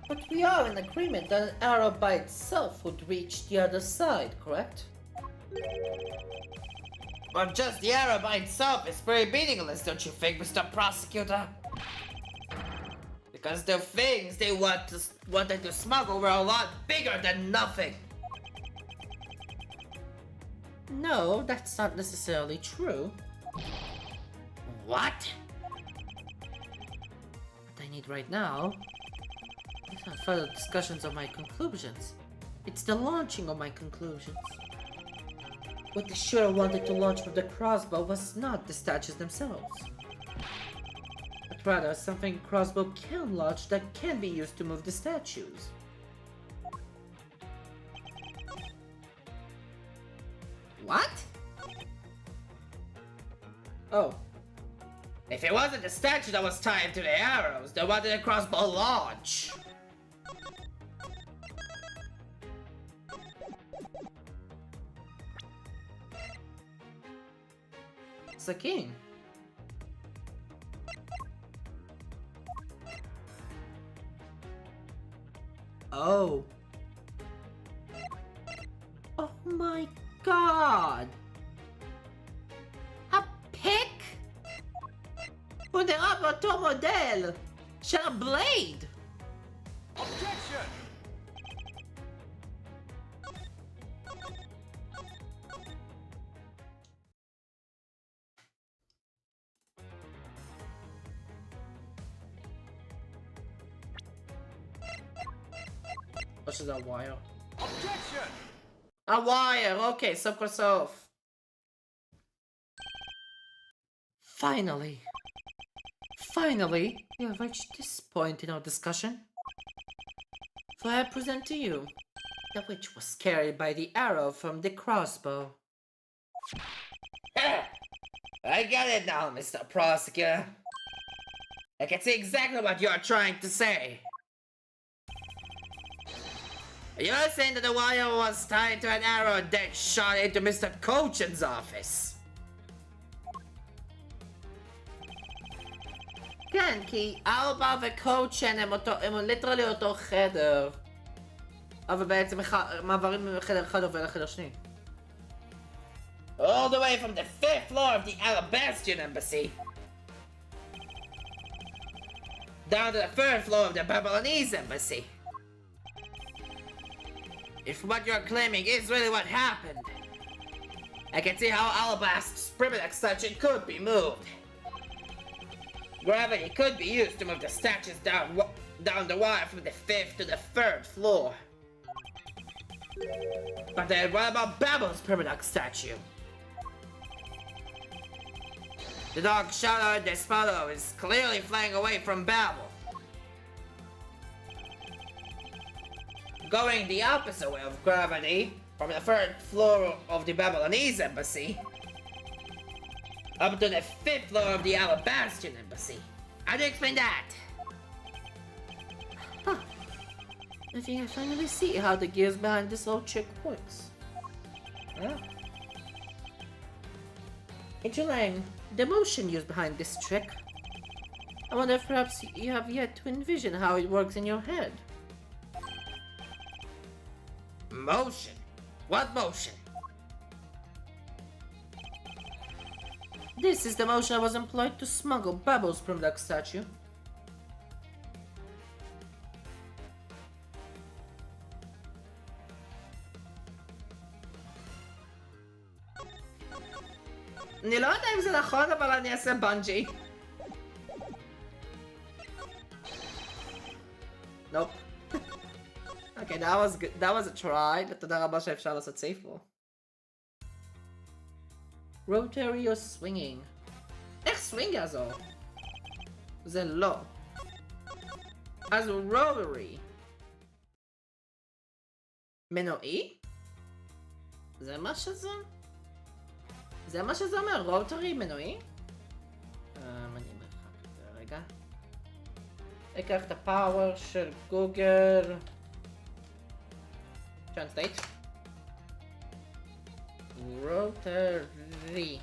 But we are in agreement that an arrow by itself would reach the other side, correct? But just the arrow by itself is pretty meaningless, don't you think, Mr. Prosecutor? Because the things they wanted to smuggle were a lot bigger than nothing. No, that's not necessarily true. What? What I need right now is not further discussions of my conclusions. It's the launching of my conclusions. What the shooter wanted to launch with the crossbow was not the statues themselves, but rather something a crossbow can launch that can be used to move the statues. What? Oh. If it wasn't the statue that was tied to the arrows, then why did the crossbow launch? Sakin. Oh. Oh my god! הפיק? הוא נראה באותו מודל של הבלייד! Objection! או שזה הווייר? Objection! הווייר, אוקיי, סוף כל סוף. Finally, we have reached this point in our discussion. For I present to you that which was carried by the arrow from the crossbow. I get it now, Mr. Prosecutor. I can see exactly what you're trying to say. You're saying that the wire was tied to an arrow that shot into Mr. Cochin's office. כן, כי ארבע וקוצ'ן הם ליטרלי אותו חדר. אבל בעצם מעברים מחדר אחד עובר לחדר שני. All the way from the 5th floor of the Alabastian Embassy down to the 3rd floor of the Babylonese Embassy. If what you're claiming is really what happened, I can see how Alabast's primitive extension could be moved. Gravity could be used to move the statues down the wire from the 5th to the 3rd floor. But then what about Babel's primitive statue? The dog Shadow Despado is clearly flying away from Babel, going the opposite way of gravity from the 3rd floor of the Babylonese Embassy up to the 5th floor of the Alabastian Embassy. How do you explain that? Huh. I think I finally see how the gears behind this old trick works. Huh? Lang, the motion used behind this trick. I wonder if perhaps you have yet to envision how it works in your head. Motion? What motion? This is the motion I was employed to smuggle Babel's primitive statue. אני לא יודע אם זה נכון, אבל אני אעשה בנג'י. Nope. Okay, that was good. That was a try. תודה רבה שאפשר לעשות סייף פה. Rotary or swinging? איך swing יעזור? זה לא. אז rotary. מנועי? זה מה שזה? זה מה שזה אומר, רוטרי מנועי? אני מרחק את זה רגע. אקח את הפאוור של גוגל. Translate. Rotary.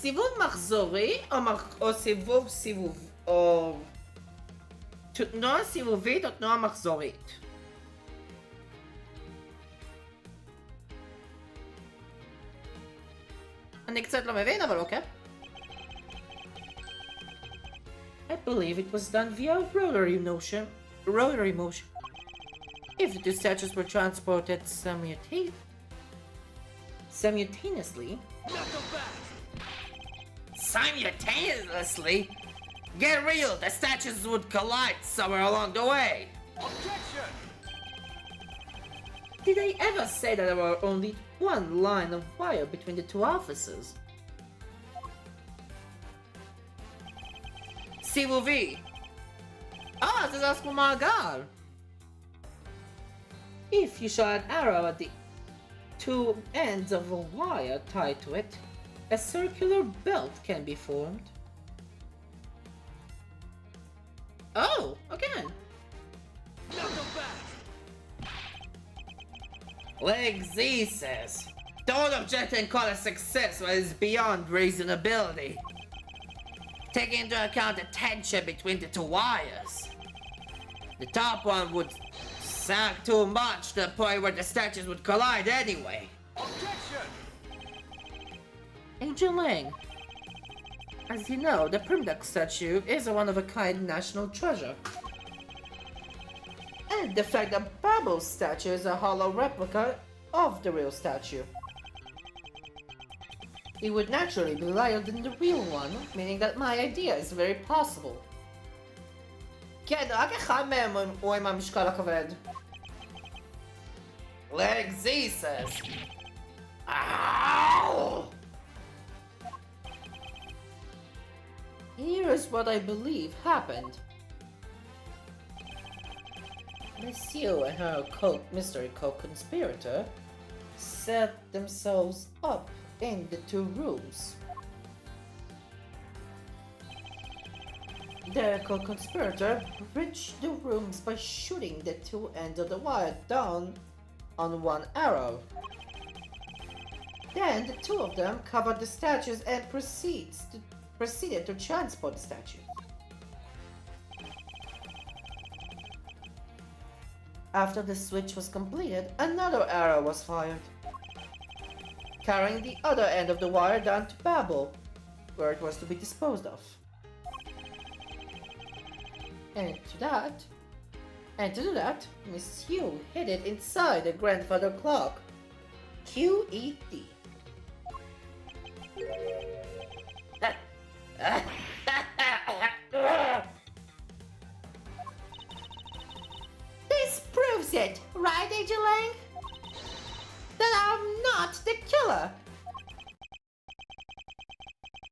סיבוב מחזורי או סיבוב סיבוב או תנועה סיבובית או תנועה מחזורית? אני קצת לא מבין, אבל אוקיי. I believe it was done via rotary motion. If the two statues were transported simultaneously. Simultaneously? Get real! The statues would collide somewhere along the way! Objection! Did I ever say that there were only one line of wire between the two offices? סיבובי! זה זז כמו מעגל. If you shot an arrow at the two ends of a wire tied to it, a circular belt can be formed. Oh, again. Like Z says, don't object and call a success what is beyond reasonability. Taking into account the tension between the two wires. The top one would sag too much to the point where the statues would collide anyway. Objection! Angel Lang, as you know, the Primduck statue is a one-of-a-kind national treasure. And the fact that Babo's statue is a hollow replica of the real statue. It would naturally be lighter than the real one, meaning that my idea is very possible. כן, רק אחד מהם הוא עם המשקל הכבד. Like Z says. Ow! Here is what I believe happened. Monsieur and her mystery co-conspirator set themselves up in the two rooms. The co-conspirator reached the rooms by shooting the two ends of the wire down on one arrow. Then the two of them covered the statues and proceeded to transport the statues. After the switch was completed, another arrow was fired, carrying the other end of the wire down to Babel, where it was to be disposed of. And to do that, Monsieur hid it inside the grandfather clock. QED. This proves it, right, Angel Lang? That I'm not the killer.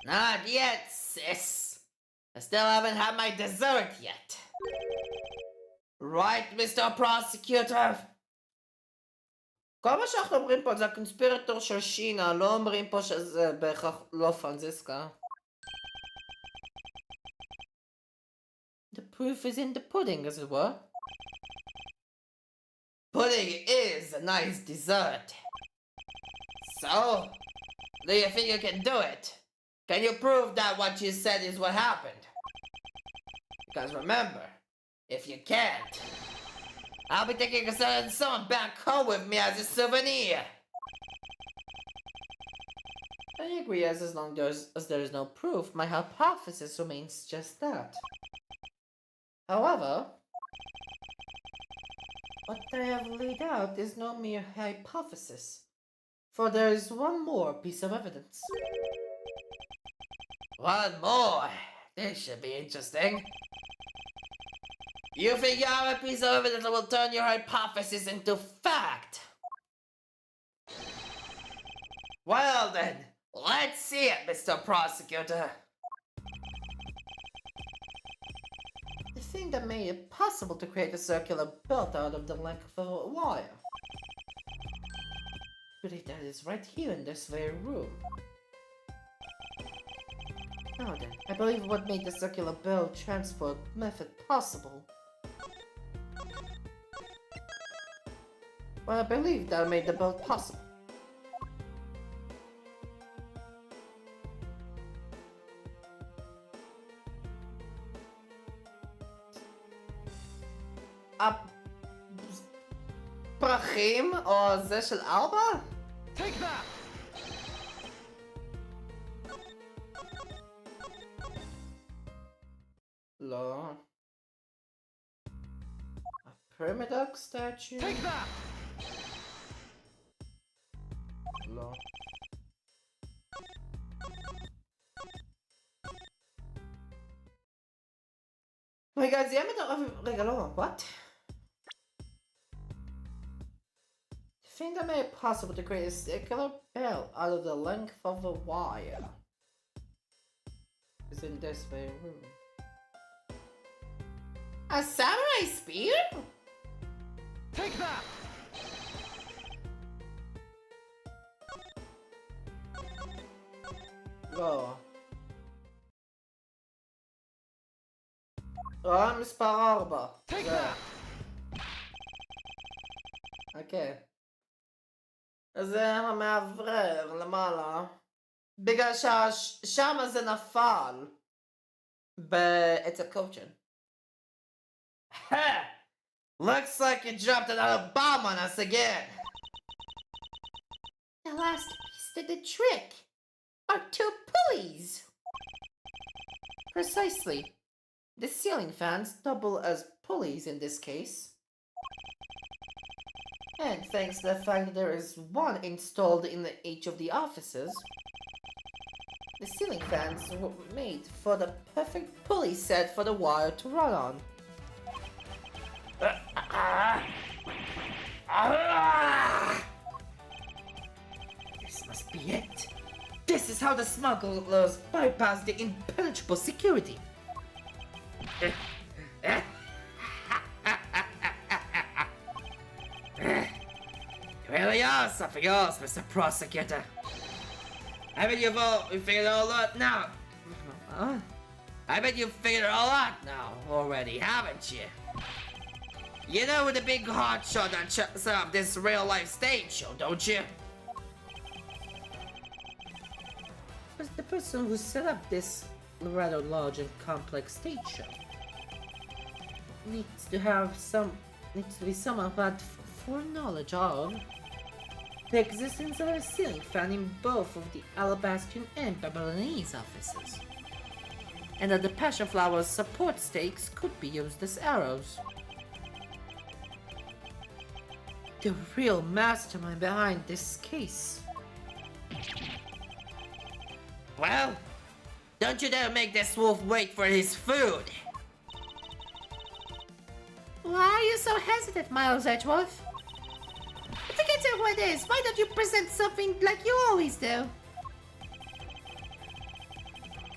Not yet, sis. I still haven't had my dessert yet. Right, Mr. Prosecutor? כל מה שאנחנו אומרים פה זה הקונספירטור של שינה, לא אומרים פה שזה בהכרח לא פרנזיסקה. The proof is in the pudding, as it were. Pudding is a nice dessert. So, do you think you can do it? Can you prove that what you said is what happened? Because remember, if you can't, I'll be taking a certain song back home with me as a souvenir. I agree, as long as there is no proof, my hypothesis remains just that. However, what I have laid out is no mere hypothesis, for there is one more piece of evidence. One more? This should be interesting. You think you have a piece of evidence that will turn your hypothesis into fact? Well then, let's see it, Mr. Prosecutor. The thing that made it possible to create a circular belt out of the length of a wire. I believe that is right here in this very room. Now then, I believe what made the circular belt transport method possible. Well, I believe that made the belt possible. הפרחים, או זה של 4? Take that! לא. הפרימדוק סטאצ'ו? Take that! לא. רגע, זה יהיה מטורף... רגע, לא, what? Think that made it possible to create a circular bell out of the length of the wire. Is in this very room. A samurai spear? Take that! לא. מספר 4. Take that! אוקיי. אז זה המאוורר למעלה. בגלל ששם זה נפל. אצל קוצ'ן. Looks like you dropped another bomb on us again. The last piece did the trick. Our 2 pulleys. Precisely. The ceiling fans double as pulleys in this case. And thanks to the fact that there is one installed in each of the offices, the ceiling fans were made for the perfect pulley set for the wire to run on. This must be it. This is how the smugglers bypass the impenetrable security. Really are something else, Mr. Prosecutor. I bet you've figured it all out now. I bet you've figured it all out now already, haven't you? You know the big hotshot that set up this real-life stage show, don't you? But the person who set up this rather large and complex stage show needs to be someone who had foreknowledge of the existence of a ceiling fan in both of the Alabastrian and Babylonese offices, and that the Passion Flower's support stakes could be used as arrows. The real mastermind behind this case. Well, don't you dare make this wolf wait for his food. Why are you so hesitant, Miles Edgeworth? Forget who it is. Why don't you present something like you always do?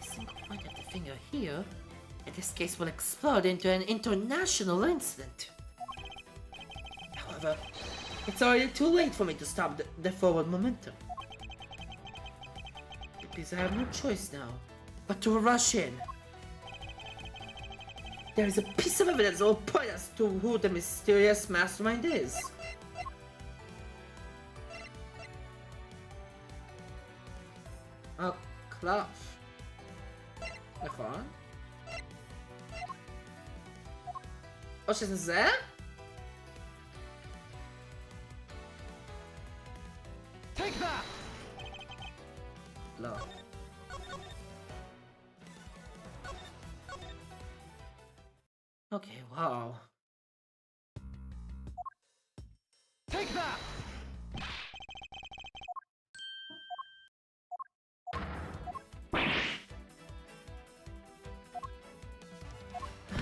A single point of the finger here, and this case will explode into an international incident. However, it's already too late for me to stop the forward momentum. Because I have no choice now but to rush in. There is a piece of evidence that will point us to who the mysterious mastermind is. הקלף. נכון? או שזה זה? Take that! לא. אוקיי, וואו. Take that!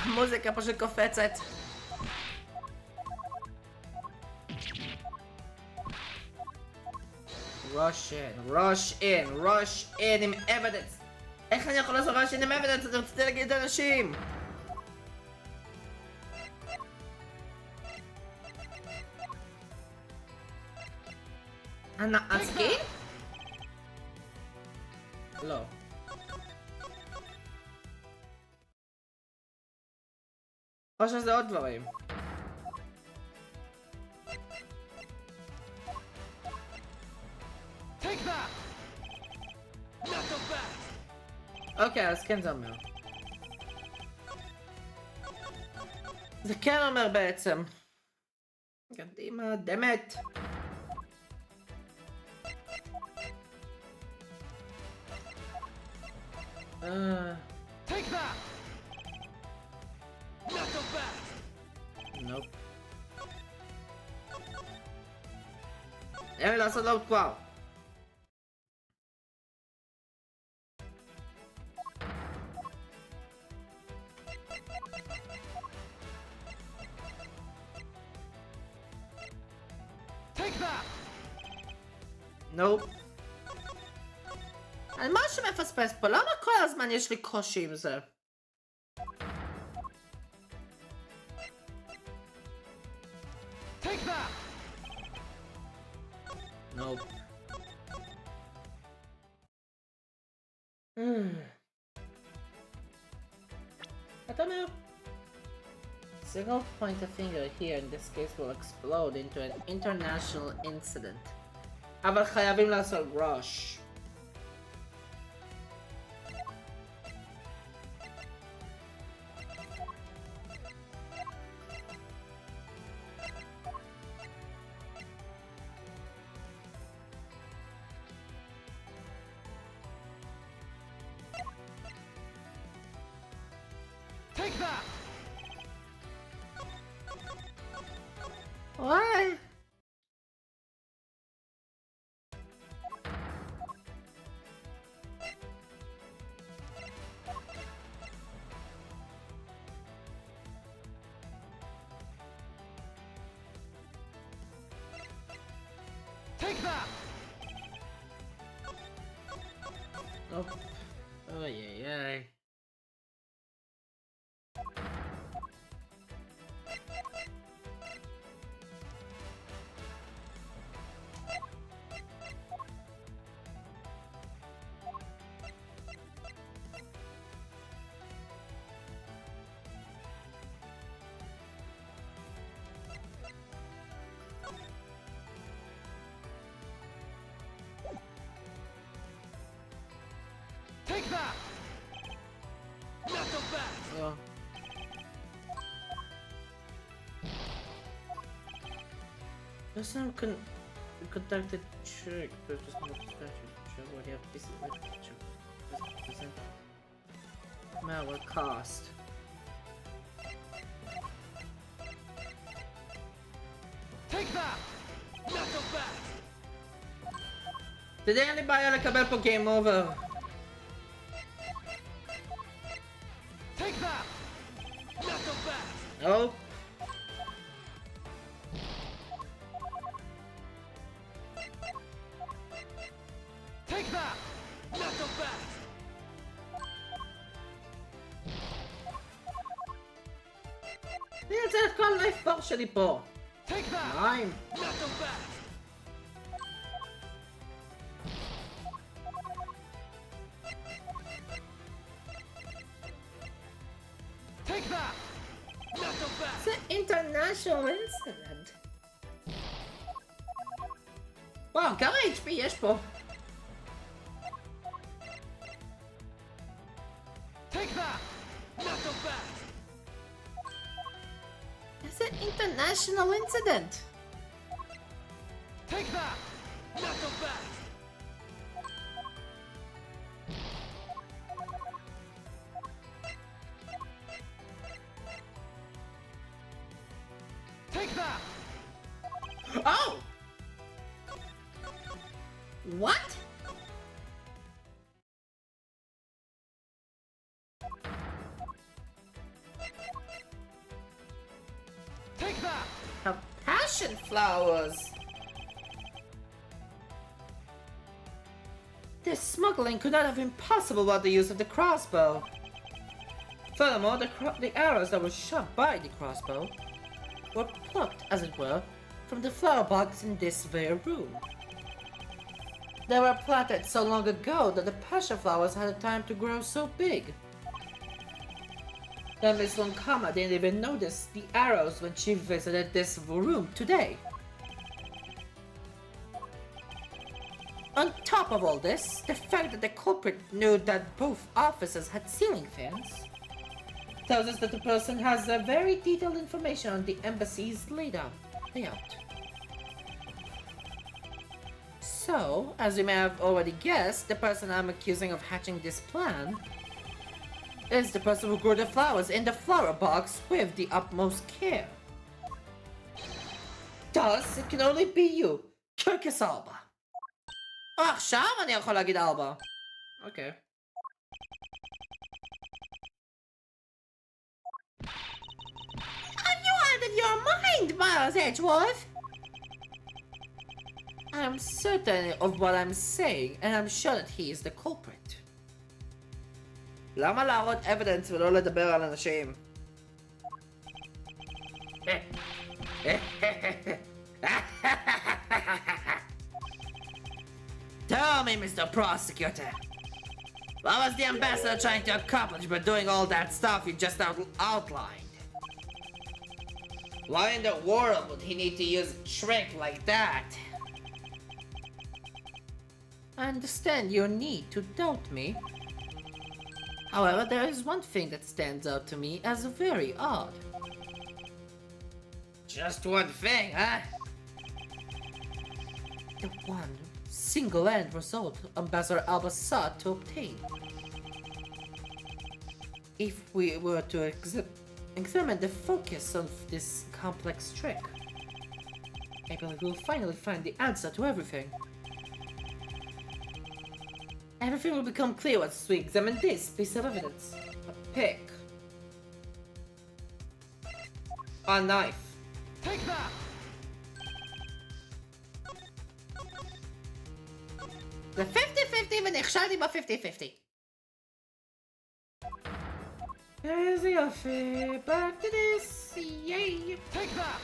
המוזיקה פשוט קופצת. rush in עם evidence. איך אני יכול לעשות rush in עם evidence? אני רציתי להגיד לאנשים. הסקין? לא. או שזה עוד דברים. Take that! Not so fast! אוקיי, אז כן זה אומר. זה כן אומר בעצם. קדימה, דמת. Take that! Not so fast! נופ. אין לי לעשות עוד כבר. Take that! נופ. על מה שמפספס פה? למה כל הזמן יש לי קושי עם זה? Take that! נופ. אתה אומר? Single point a finger here in this case will explode into an international incident. אבל חייבים לעשות rush. Take that! Why? Take that! Oh. Oh yeah. Take that! Not so fast! Oh. There's some conducted trick. There's just no trouble. Yeah, this is malware cost. Take that! Not so fast! אין לי בעיה לקבל פה game over. Take that! Not so fast! Oh. Take that! Not so fast! אני רוצה את כל life bar שלי פה. Take that! מים. Not so fast! Take that! Not so fast! זה international incident. וואו, כמה HP יש פה? Take that! Not so fast! It's an international incident. Take that! Not so fast! Take that! Oh! What? Take that! Have passion flowers. This smuggling could not have been possible without the use of the crossbow. Furthermore, the arrows that were shot by the crossbow were plucked, as it were, from the flower box in this very room. They were planted so long ago that the passion flowers had time to grow so big. That Miss Lonkama didn't even notice the arrows when she visited this room today. On top of all this, the fact that the culprit knew that both officers had ceiling fans tells us that the person has a very detailed information on the embassy's layout. So, as you may have already guessed, the person I'm accusing of hatching this plan is the person who grew the flowers in the flower box with the utmost care. Thus, it can only be you, קרקס אלבה. עכשיו אני יכול להגיד אלבה. אוקיי. Are you out of your mind, Miles Edgeworth? I'm certain of what I'm saying, and I'm sure that he is the culprit. למה להראות evidence ולא לדבר על אנשים? Tell me, Mr. Prosecutor, what was the ambassador trying to accomplish by doing all that stuff you just outlined? Why in the world would he need to use a trick like that? I understand your need to doubt me. However, there is one thing that stands out to me as very odd. Just one thing, huh? The one single end result Ambassador Alba sought to obtain. If we were to examine the focus of this complex trick, I believe we'll finally find the answer to everything. Everything will become clear once we examine this piece of evidence. Pick. A knife. Take that! The 50-50 ונכשלתי ב-50-50. איזה יופי, back to this, yay! Take that!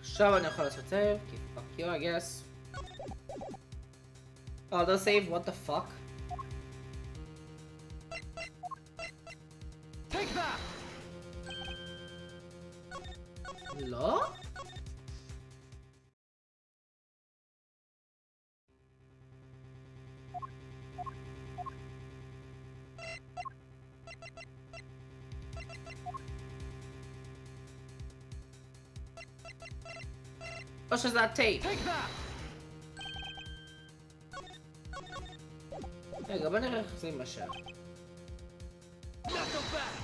עכשיו אני יכול לעשות save, כי fuck you I guess. Auto save, what the fuck? Take that! לא? או שזה הטייפ? Take that! רגע, בוא נראה איך זה יימשך. Not so fast!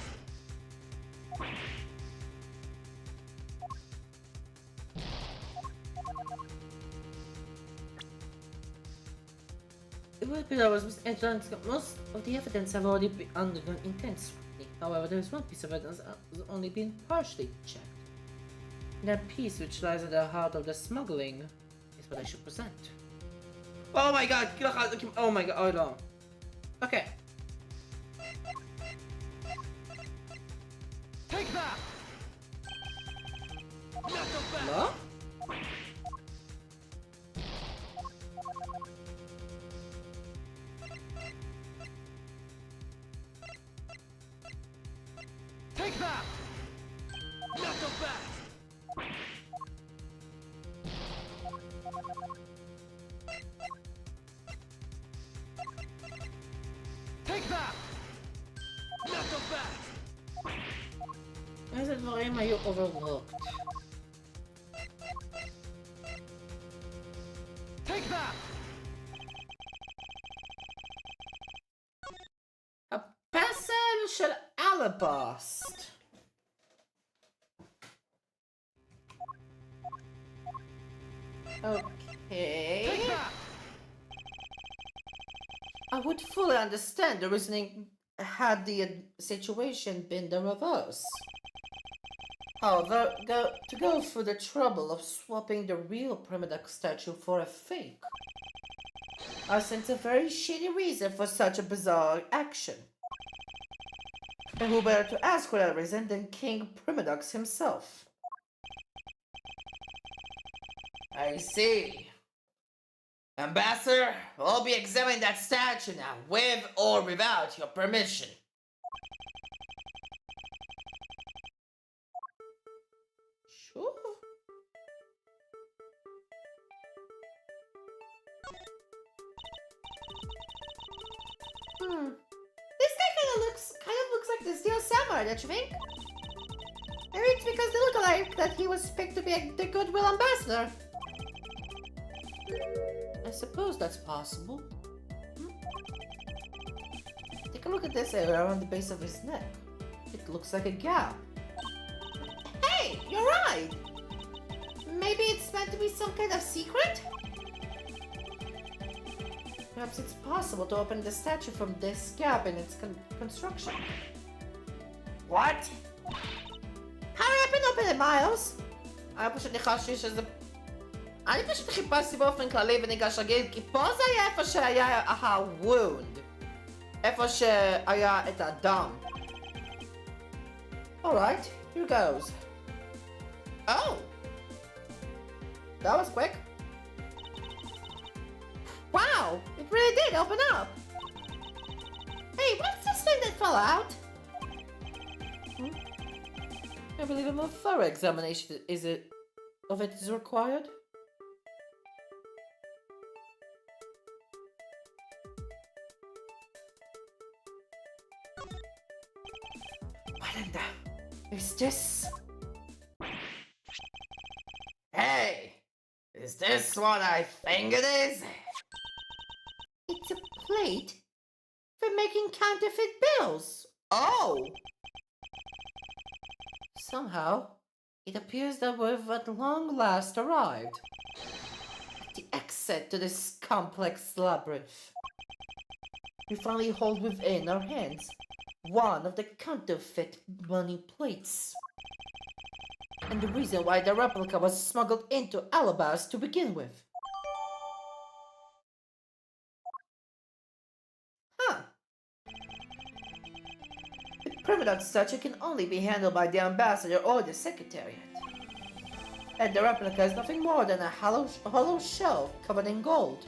It will be that most of the evidence have already been undergone intense scrutiny. However, there is one piece of evidence that has only been partially checked. That piece which lies at the heart of the smuggling is what I should present. Oh my god, oh my god, oh no. Okay. Take that! Not so fast! לא? Take that! Not so fast! Take that! Not so fast! איזה דברים היו overlooked? Take that! הפסל של אלבאסט. Okay. Take that! I would fully understand the reasoning had the situation been the reverse. However, to go through the trouble of swapping the real Primiduck statue for a fake, I sense a very shady reason for such a bizarre action. And who better to ask for that reason than King Primidux himself? I see. Ambassador, we'll be examining that statue now, with or without your permission. the Steel Samurai, don't you think? Maybe it's because they look alike that he was picked to be the Goodwill Ambassador. I suppose that's possible. Take a look at this area around the base of his neck. It looks like a gap. Hey, you're right! Maybe it's meant to be some kind of secret? Perhaps it's possible to open the statue from this gap in its construction. What? Hurry up and open it, Miles! אני פשוט ניחשתי שזה... אני פשוט חיפשתי באופן כללי וניגש רגיל, כי פה זה היה איפה שהיה ה-wound. איפה שהיה את הדם. Alright, here goes. Oh! That was quick. Wow! It really did open up! Hey, what's this thing that fell out? I believe a more thorough examination of it is required. What in the... is this? Hey! Is this what I think it is? It's a plate for making counterfeit bills. Oh! Somehow, it appears that we've at long last arrived at the exit to this complex labyrinth. We finally hold within our hands one of the counterfeit money plates. And the reason why the replica was smuggled into Alabas to begin with. The permanent statue can only be handled by the ambassador or the secretariat. And the replica is nothing more than a hollow shell covered in gold.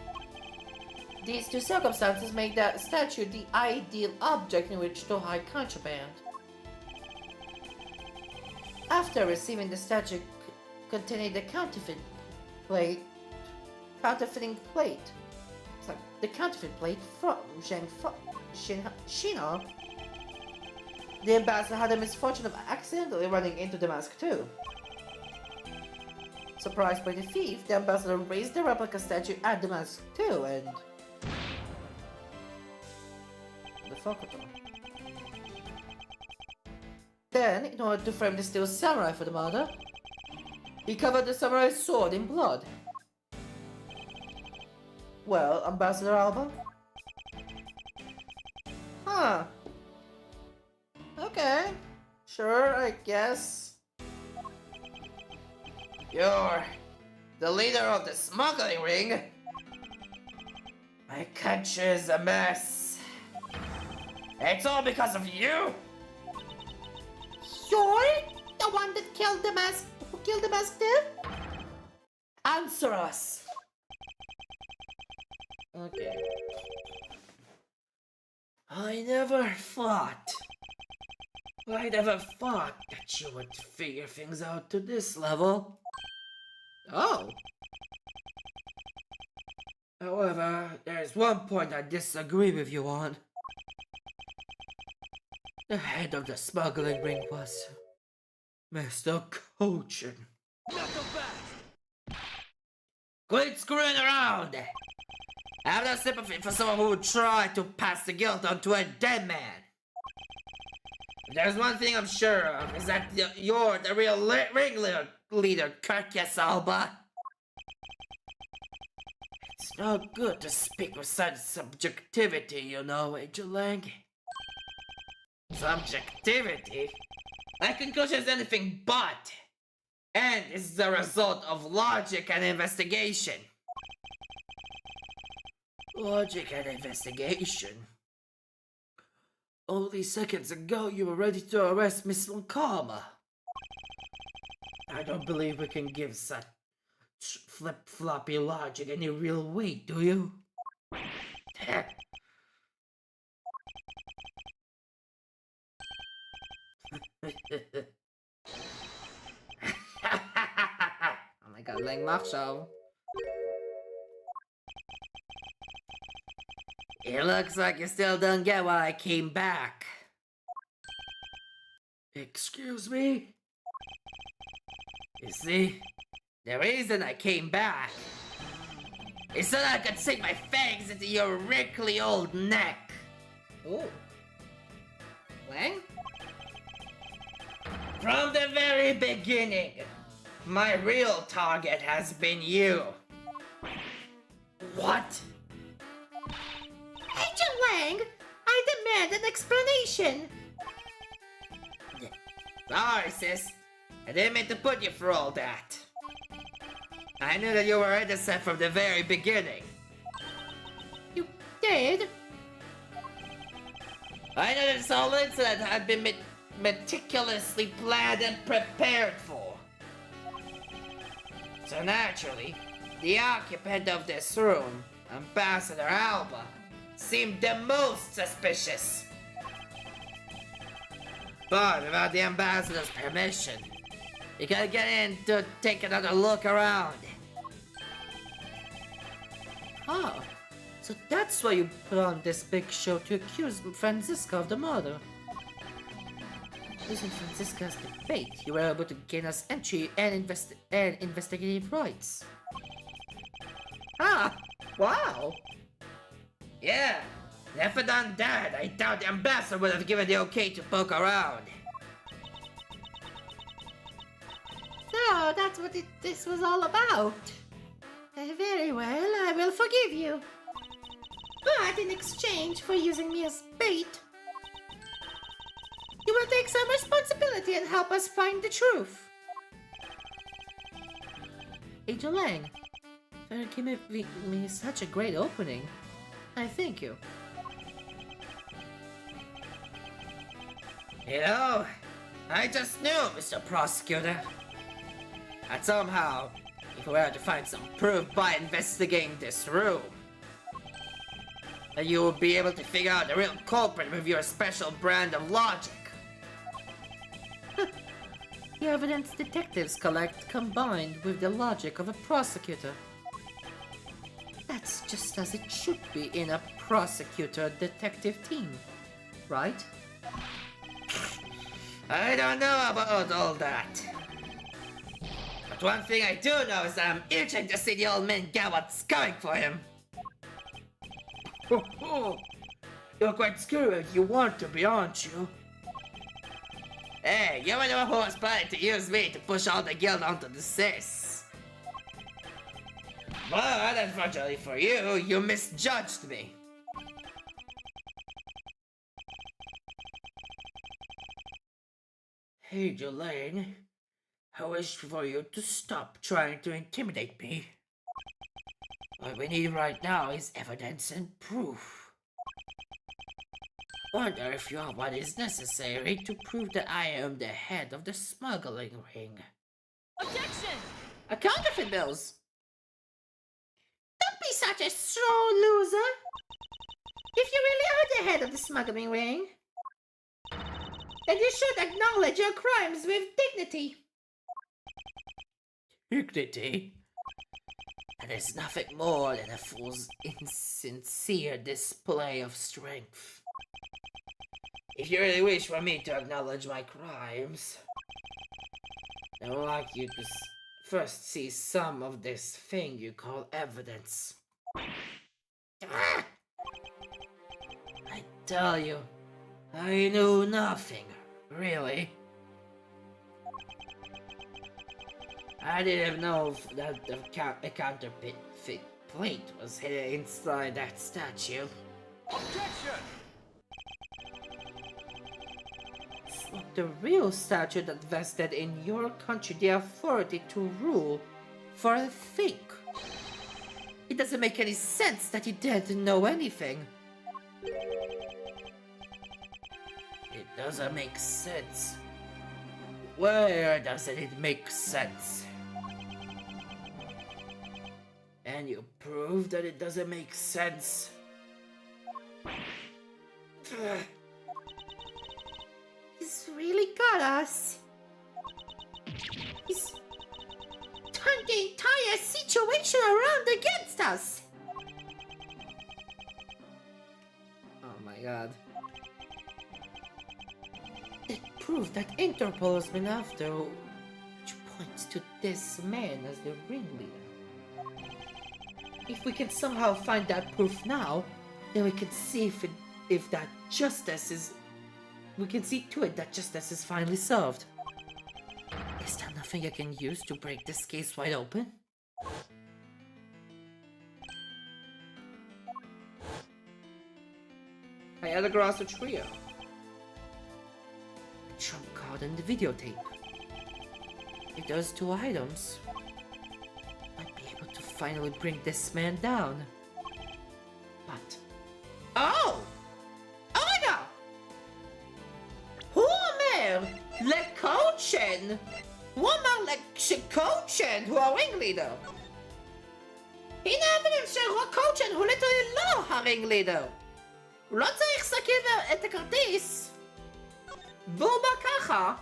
These two circumstances make the statue the ideal object in which to hide contraband. After receiving the statue containing the counterfeiting plate from Shina, the ambassador had the misfortune of accidentally running into the mask too. Surprised by the thief, the ambassador raised the replica statue at the mask too and... the Fokato. Then, in order to frame the Steel Samurai for the murder, he covered the samurai's sword in blood. Well, Ambassador Alba? Huh. Okay. Sure, I guess. You're the leader of the smuggling ring? My country is a mess. It's all because of you? You're the one that killed the mask, who killed the mask too? Answer us! Okay. I never thought that you would figure things out to this level. Oh. However, there's one point I disagree with you on. The head of the smuggling ring was Mr. Cochin. Not so fast! Quit screwing around! I have no sympathy for someone who would try to pass the guilt onto a dead man. If there's one thing I'm sure of, is that you're the real ringleader, Kirkus Alba. It's not good to speak with such subjectivity, you know, Angel Lang. Subjectivity? My conclusion is anything but, and is the result of logic and investigation. Logic and investigation? Only seconds ago you were ready to arrest Miss Lankama. I don't believe we can give such flip-floppy logic any real weight, do you? Oh my god, Lang Marshall. It looks like you still don't get why I came back. Excuse me? You see, the reason I came back is so that I could sink my fangs into your wrinkly old neck. Ooh. Lang? From the very beginning, my real target has been you. What? Agent Lang, I demand an explanation. Sorry, sis. I didn't mean to put you through all that. I knew that you were innocent from the very beginning. You did? I knew this whole incident had been meticulously planned and prepared for. So naturally, the occupant of this room, Ambassador Alba, seemed the most suspicious. But without the ambassador's permission, you gotta get in to take another look around. Oh, so that's why you put on this big show to accuse Franziska of the murder. Using Franziska's debate, you were able to gain us entry and investigative rights. Ah, wow! Yeah, never done that. I doubt the ambassador would have given the okay to poke around. So that's what this was all about. Very well, I will forgive you. But in exchange for using me as bait, you will take some responsibility and help us find the truth. Agent Lang, for giving me such a great opening, I thank you. You know, I just knew, Mr. Prosecutor, that somehow, if we were to find some proof by investigating this room, that you would be able to figure out the real culprit with your special brand of logic. The evidence detectives collect combined with the logic of a prosecutor. That's just as it should be in a prosecutor-detective team, right? I don't know about all that. But one thing I do know is that I'm itching to see the old man get what's coming for him. You're quite scared you want to be, aren't you? Hey, you were the one who was planning to use me to push all the guilt onto the sis. But unfortunately for you, you misjudged me. Hey, Jolene. I wish for you to stop trying to intimidate me. What we need right now is evidence and proof. Wonder if you have what is necessary to prove that I am the head of the smuggling ring. Objection! A counterfeit bills! Don't be such a sore loser! If you really are the head of the smuggling ring, then you should acknowledge your crimes with dignity. Dignity? That is nothing more than a fool's insincere display of strength. If you really wish for me to acknowledge my crimes, I would like you to first see some of this thing you call evidence. Ah! I tell you, I knew nothing, really. I didn't know that a counterfeit plate was hidden inside that statue. Objection! So the real statue that vested in your country the authority to rule for a fake. It doesn't make any sense that you didn't know anything. It doesn't make sense. Where doesn't it make sense? And you prove that it doesn't make sense. He's really got us. He's turned the entire situation around against us. Oh my god. The proof that Interpol has been after, which points to this man as the ringleader. If we can somehow find that proof now, then we can see if that justice is... We can see to it that justice is finally solved. Is there nothing I can use to break this case wide open? I had a Grosso trio. The trump card and the videotape. With those two items, might be able to finally bring this man down. But... Oh! Oh my god! Homer! Le coachen! Homer le coachen הוא הרינגלידר! הנה האבידנס שקוצ'ן הוא ליטרלי לא הרינגלידר! הוא לא צריך לסכן את הכרטיס! והוא בא ככה!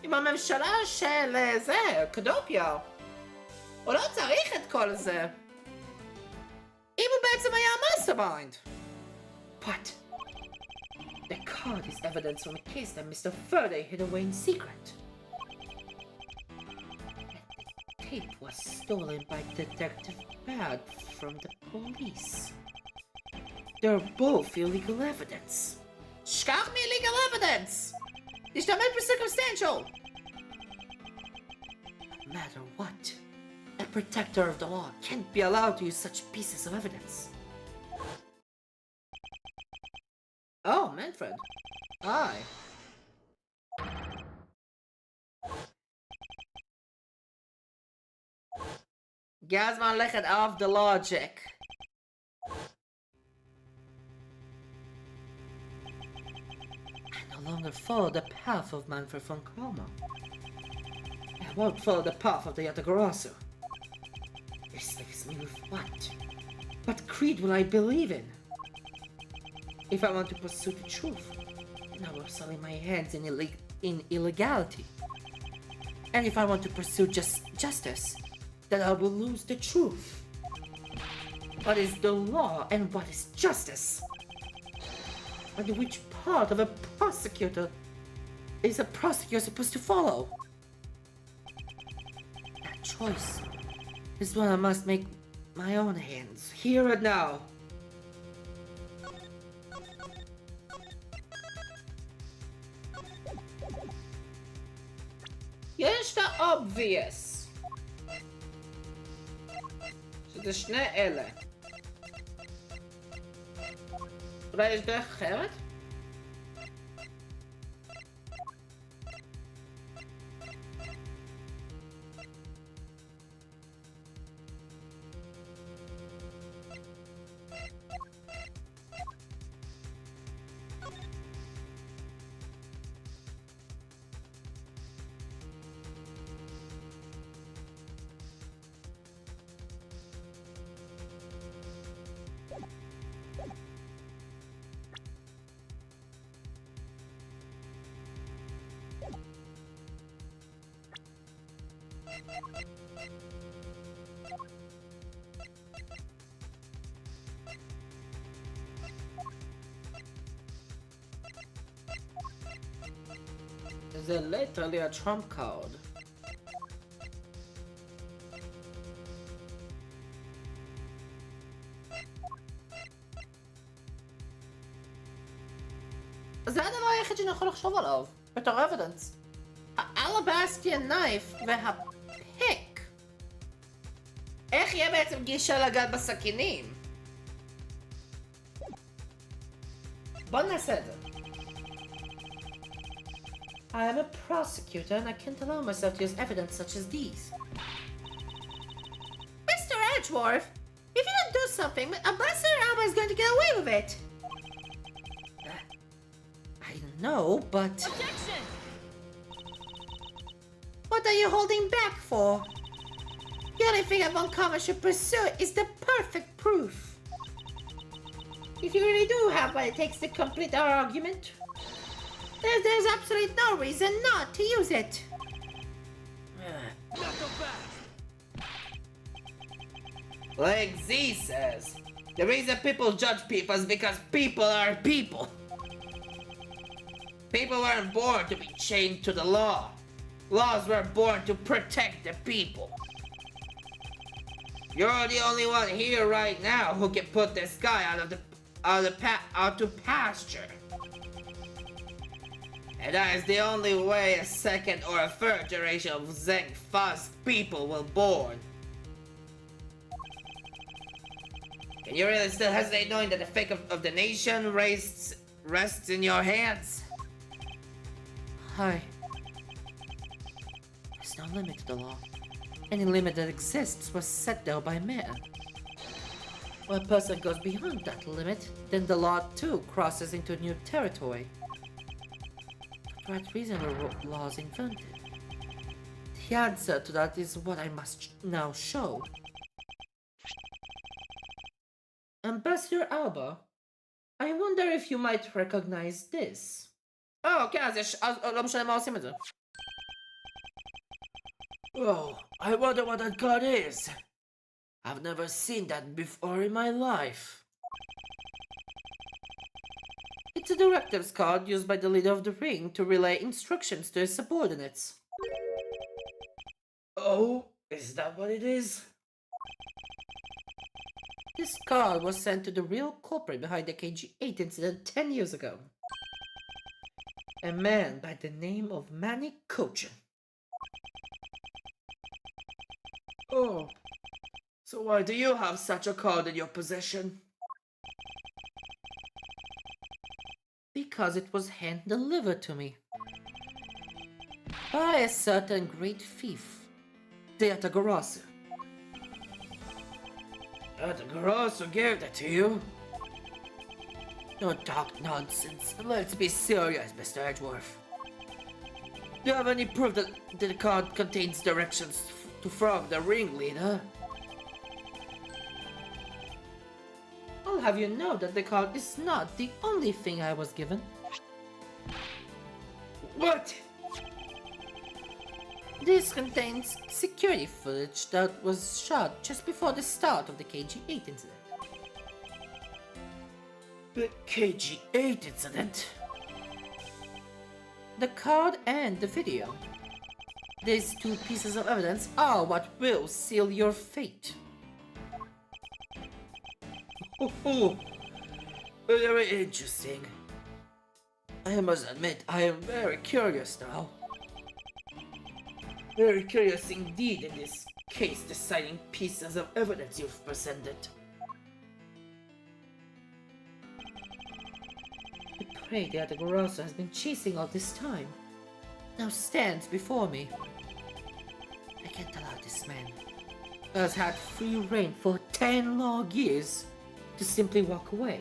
עם הממשלה של זה, קדופיה! הוא לא צריך את כל זה! אם הוא בעצם היה המאסטרמיינד! But the card is evidence from a case that Mr. Faraday hid away in secret. And the tape was stolen by Detective Bad from the police. They're both illegal evidence. שכח מ-illegal evidence! תשתמש ב-circumstantial! No matter what, a protector of the law can't be allowed to use such pieces of evidence. Oh, Manfred. Hi. הגיע הזמן ללכת off the logic. I no longer follow the path of Manfred von Kalma. I won't follow the path of the Yatagarasu. This leaves me with what? What creed will I believe in? If I want to pursue the truth, then I will sully my hands in illegality. And if I want to pursue justice, then I will lose the truth. What is the law and what is justice? And which part of a prosecutor is a prosecutor supposed to follow? That choice is one I must make my own hands, here and now. יש את ה-obvious. שזה שני אלה. אולי יש דרך אחרת? זה literally a trump card. זה הדבר היחיד שאני יכול לחשוב עליו, בתור אבידנס. האלבסטיאן נייף והפיק. איך יהיה בעצם גישה לגעת בסכינים? בוא נעשה את זה. I am a prosecutor and I can't allow myself to use evidence such as these. Mr. Edgeworth, if you don't do something, Ambassador Alba is going to get away with it. I don't know, but... Objection! What are you holding back for? The only thing a Von Karma should pursue is the perfect proof. If you really do have what it takes to complete our argument, there's absolutely no reason not to use it. Not so fast! Like Z says, the reason people judge people is because people are people. People weren't born to be chained to the law. Laws were born to protect the people. You're the only one here right now who can put this guy out to pasture. And that is the only way a second or a third generation of Zeng Fuzz people will born. Can you really still hesitate knowing that the fate of the nation rests in your hands? Hi. There's no limit to the law. Any limit that exists was set there by man. When a person goes beyond that limit, then the law too crosses into new territory. For what reason were laws invented? The answer to that is what I must now show. Ambassador Alba, I wonder if you might recognize this. Oh, כן, אז לא משנה מה עושים את זה. Oh, I wonder what that card is. I've never seen that before in my life. It's a directives card used by the leader of the ring to relay instructions to his subordinates. Oh, is that what it is? This card was sent to the real culprit behind the KG-8 incident 10 years ago. A man by the name of Manny Kochan. Oh, so why do you have such a card in your possession? Because it was hand-delivered to me. By a certain great thief, Deatagarasu. The Grosso gave that to you? Don't talk nonsense. Let's be serious, Mr. Edgeworth. Do you have any proof that the card contains directions to frog the ringleader? I'll have you know that the card is not the only thing I was given. What? This contains security footage that was shot just before the start of the KG-8 incident. The KG-8 incident? The card and the video. These two pieces of evidence are what will seal your fate. Oh, very interesting. I must admit, I am very curious now. Very curious indeed in this case-deciding pieces of evidence you've presented. The prey that the Gorosa has been chasing all this time now stands before me. I can't allow this man, who has had free reign for 10 long years, to simply walk away.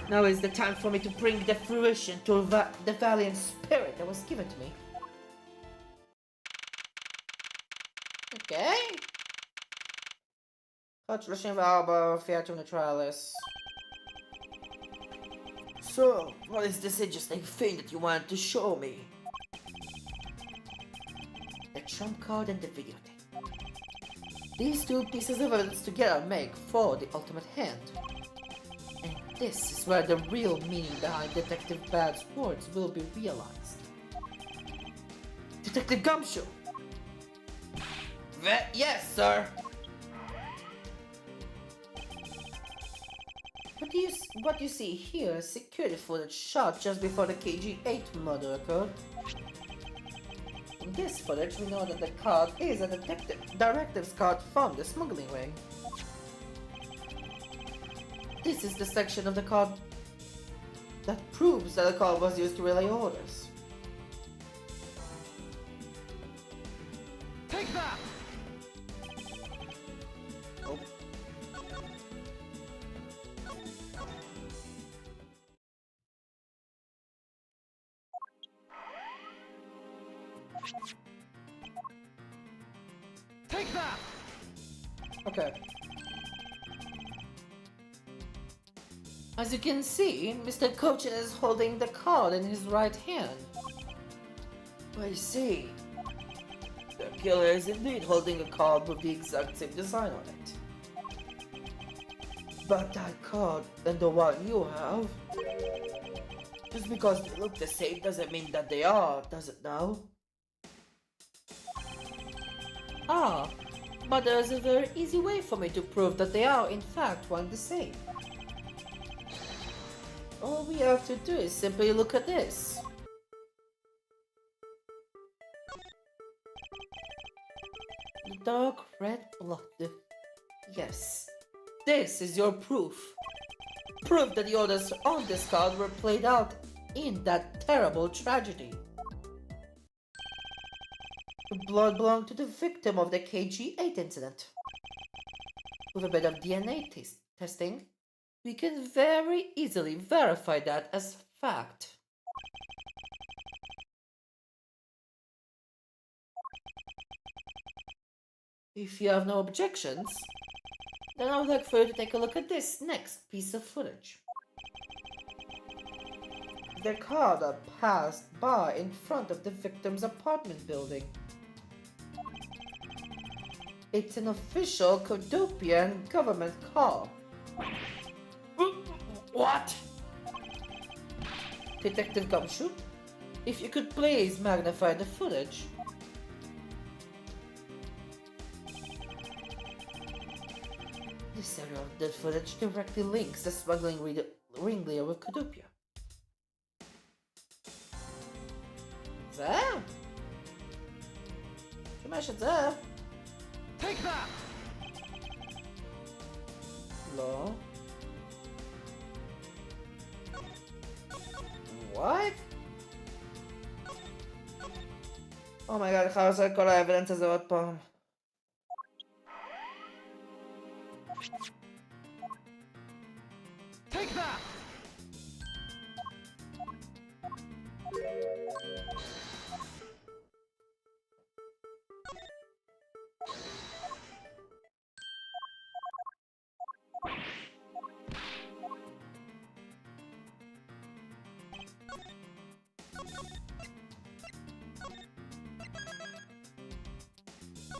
Now is the time for me to bring the fruition to the valiant spirit that was given to me. אוקיי. חוד 34, פיאטום נטרליס. So, what is this interesting thing that you wanted to show me? The trump card and the videotape. These two pieces of evidence together make for the ultimate hand. And this is where the real meaning behind Detective Bad's words will be realized. Detective Gumshoe! Yes, sir. What you see here is security footage shot just before the KG-8 murder occurred. In this footage, we know that the card is a directives card from the smuggling ring. This is the section of the card that proves that the card was used to relay orders. Take that! Oh. Take that! Okay. As you can see, Mr. Kochan is holding the card in his right hand. I see. The killer is indeed holding a card with the exact same design on it. But that card and the one you have Just because they look the same doesn't mean that they are, does it now? Ah, but there's a very easy way for me to prove that they are in fact one the same. All we have to do is simply look at this. The dark red blood. Yes, this is your proof. Proof that the orders on this card were played out in that terrible tragedy. The blood belonged to the victim of the KG-8 incident. With a bit of DNA testing, we can very easily verify that as fact. If you have no objections, then I would like for you to take a look at this next piece of footage. The car that passed by in front of the victim's apartment building. It's an official Kodopian government car. What? Detective Gumshoe, if you could please magnify the footage. This area of the footage directly links the smuggling ringleader with Kodopia. There? You mentioned there. Take that! No. What? Oh my god, חייב לעשות כל האבידנס הזה עוד פעם. Take that!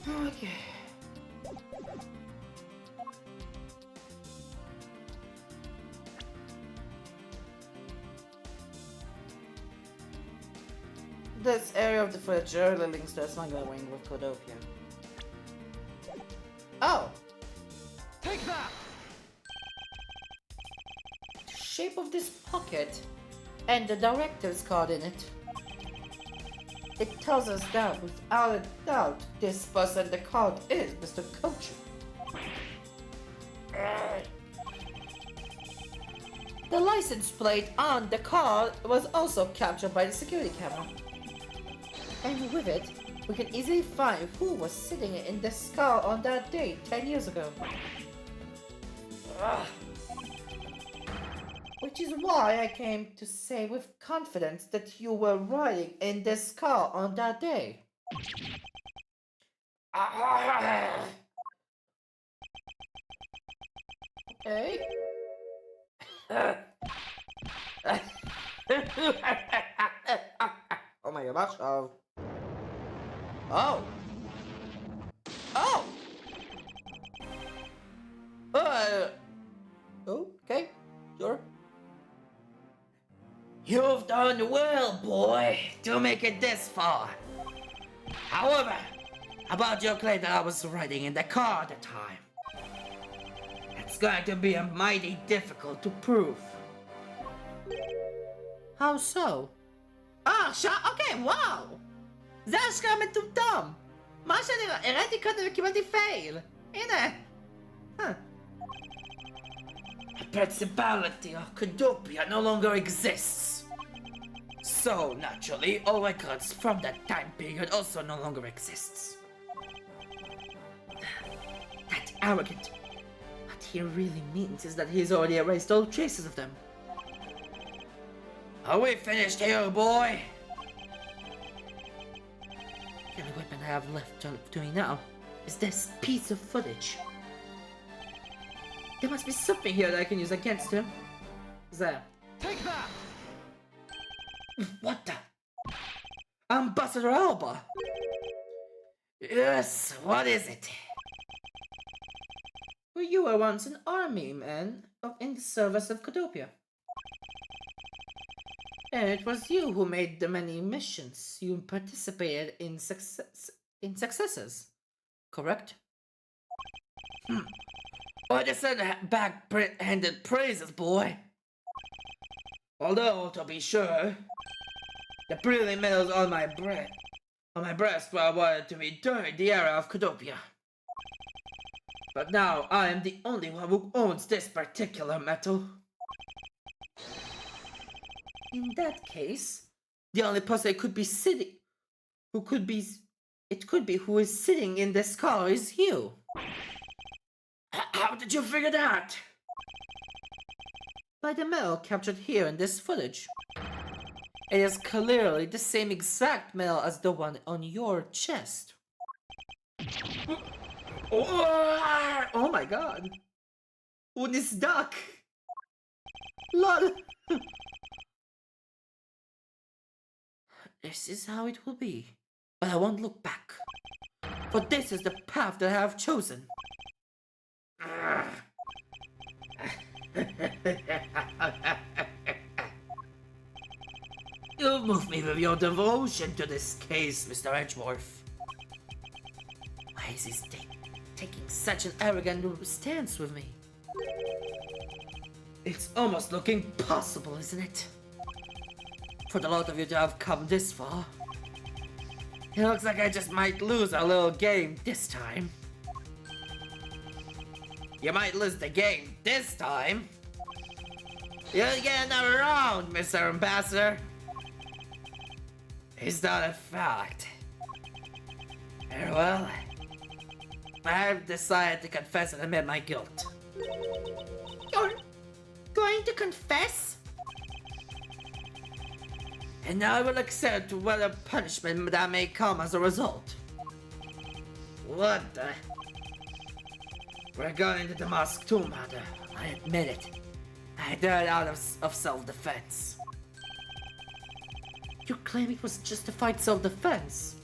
Okay. This area of the footage early links to a smuggling ring with Kodopia. Oh! Take that! The shape of this pocket and the director's card in it. It tells us that without a doubt this person the card is Mr. Kochi. The license plate on the car was also captured by the security camera. And with it, we can easily find who was sitting in this car on that day 10 years ago. Which is why I came to say with confidence that you were riding in this car on that day. Okay. Oh my gosh. Oh. Oh. Okay. Sure. You've done well, boy, to make it this far. However, about your claim that I was riding in the car at the time, it's going to be mighty difficult to prove. How so? אוקיי, וואו! זה אשכרה מטומטם! מה שאני הראיתי קודם וקיבלתי פייל! הנה! The principality of Kodopia no longer exists. So, naturally, all records from that time period also no longer exists. That arrogant. What he really means is that he's already erased all traces of them. Are we finished here, boy? The only weapon I have left to me now is this piece of footage. There must be something here that I can use against him. There. Take that! What the? Ambassador Alba? Yes, what is it? Well, you were once an army man in the service of Kodopia. And it was you who made the many missions. You participated in successes, correct? I just sent back-handed praises, boy. Although, to be sure, the brilliant medals on my breast were awarded to me during the era of Codopia. But now I am the only one who owns this particular medal. In that case, the only person who is sitting in this car is you. How did you figure that? By the medal captured here in this footage. It is clearly the same exact medal as the one on your chest. Oh my god. Unisdak. Lol. This is how it will be. But I won't look back. For this is the path that I have chosen. You've moved me with your devotion to this case, Mr. Edgeworth. Why is he taking such an arrogant stance with me? It's almost looking possible, isn't it? For the lot of you to have come this far. It looks like I just might lose our little game this time. You might lose the game this time. You'll get another round, Mr. Ambassador. Is that a fact? Very well. I've decided to confess and admit my guilt. You're going to confess? And now I will accept whatever punishment that may come as a result. What the? We're going to the mosque too, Mother. I admit it. I did it out of self-defense. You claim it was justified self-defense.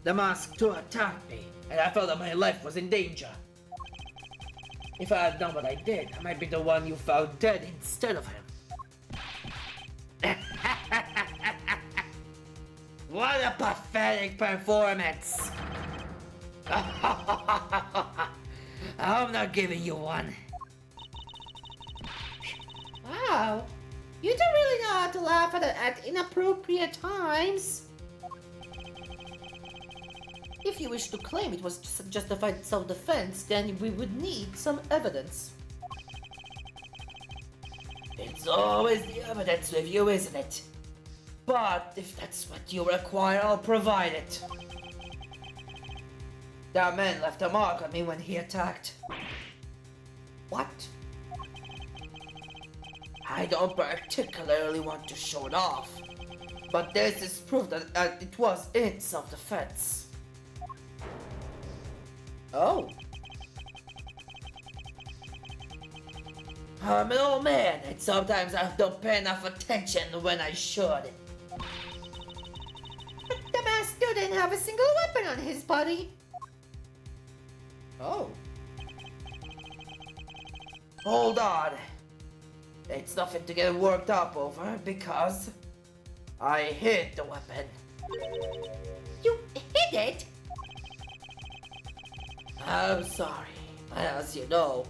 The mosque too attacked me, and I felt that my life was in danger. If I had done what I did, I might be the one you found dead instead of him. What a pathetic performance! I'm not giving you one. Wow, you don't really know how to laugh at inappropriate times. If you wish to claim it was justified self-defense, then we would need some evidence. It's always the evidence with you, isn't it? But if that's what you require, I'll provide it. That man left a mark on me when he attacked. What? I don't particularly want to show it off, but this is proof that it was in self-defense. Oh. I'm an old man, and sometimes I don't pay enough attention when I should. But the masked dude didn't have a single weapon on his body. Oh. Hold on. It's nothing to get worked up over because I hid the weapon. You hid it? I'm sorry, but as you know,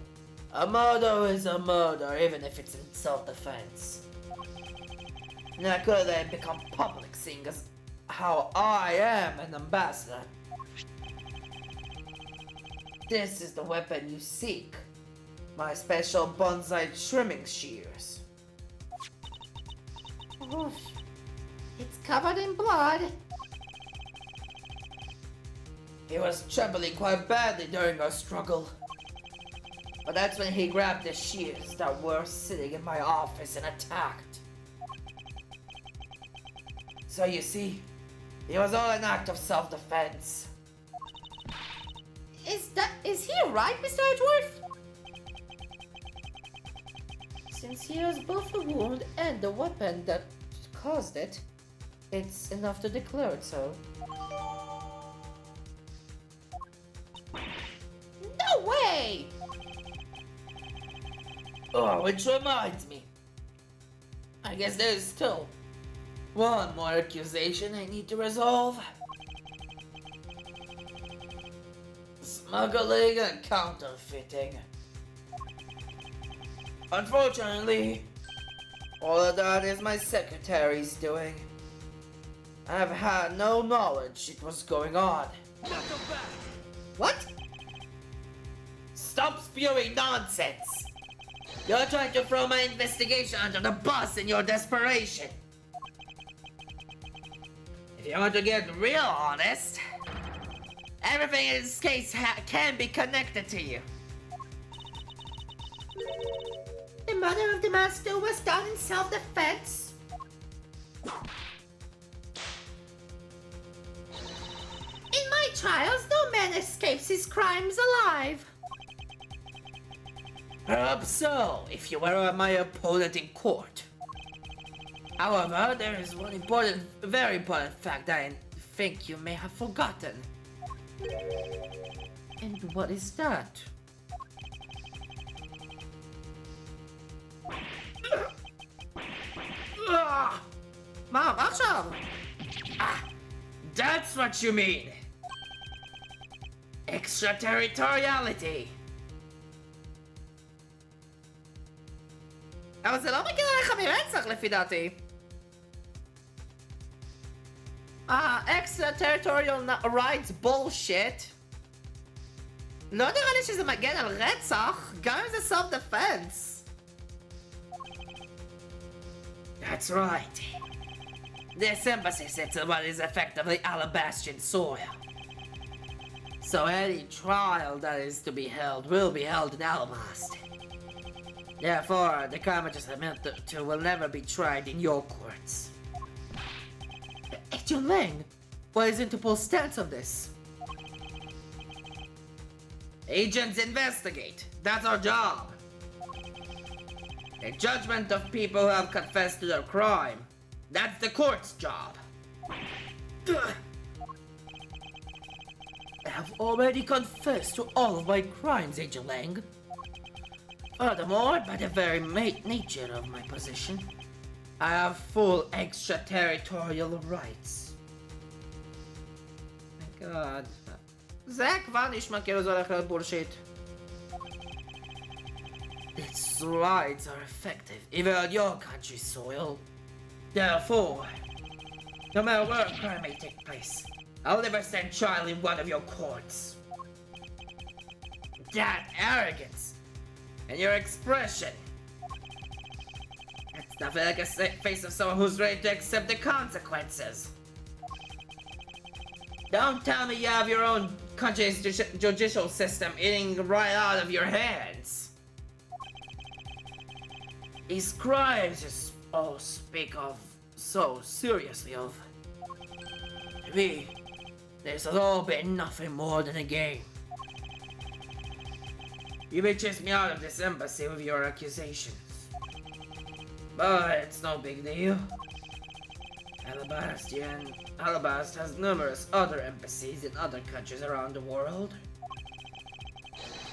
a murder is a murder even if it's in self-defense. Now could then become public seeing as how I am an ambassador. This is the weapon you seek. My special bonsai trimming shears. Oof. It's covered in blood. He was trembling quite badly during our struggle. But that's when he grabbed the shears that were sitting in my office and attacked. So you see, it was all an act of self-defense. Is he right, Mr. Edgeworth? Since he has both the wound and the weapon that caused it, it's enough to declare it so. No way! Oh, which reminds me. I guess there's still one more accusation I need to resolve. Smuggling and counterfeiting. Unfortunately, all of that is my secretary's doing. I've had no knowledge it was going on. Not so bad. What? Stop spewing nonsense! You're trying to throw my investigation under the bus in your desperation. If you want to get real honest, everything in this case can be connected to you. The murder of the master was done in self-defense? In my trials, no man escapes his crimes alive. Perhaps so, if you were my opponent in court. However, there is one very important fact I think you may have forgotten. And what is that? מה עכשיו? That's what you mean! Extraterritoriality! אבל זה לא מגיע לך מרצח לפי דעתי. extraterritorial rights bullshit. לא נראה לי שזה מגן על רצח, גם אם זה self defense. That's right. This embassy sits on what is effectively Alabastrian soil. So any trial that is to be held will be held in Alabast. Therefore, the crime I just admitted to will never be tried in your courts. Agent Lang, what is Interpol's stance on this? Agents investigate. That's our job. The judgment of people who have confessed to their crime. That's the court's job. I have already confessed to all of my crimes, Agent Lang. Furthermore, by the very nature of my position, I have full extraterritorial rights. My god. זה כבר נשמע כאילו זה הולך להיות בולשיט. Its rights are effective even on your country's soil. Therefore, no matter where a crime may take place, I'll never stand trial in one of your courts. That arrogance and your expression. It's nothing like a face of someone who's ready to accept the consequences. Don't tell me you have your own country's judicial system eating right out of your hands. These crimes you all speak of so seriously of. To me, this has all been nothing more than a game. You may chase me out of this embassy with your accusations. But it's no big deal. Alabast has numerous other embassies in other countries around the world.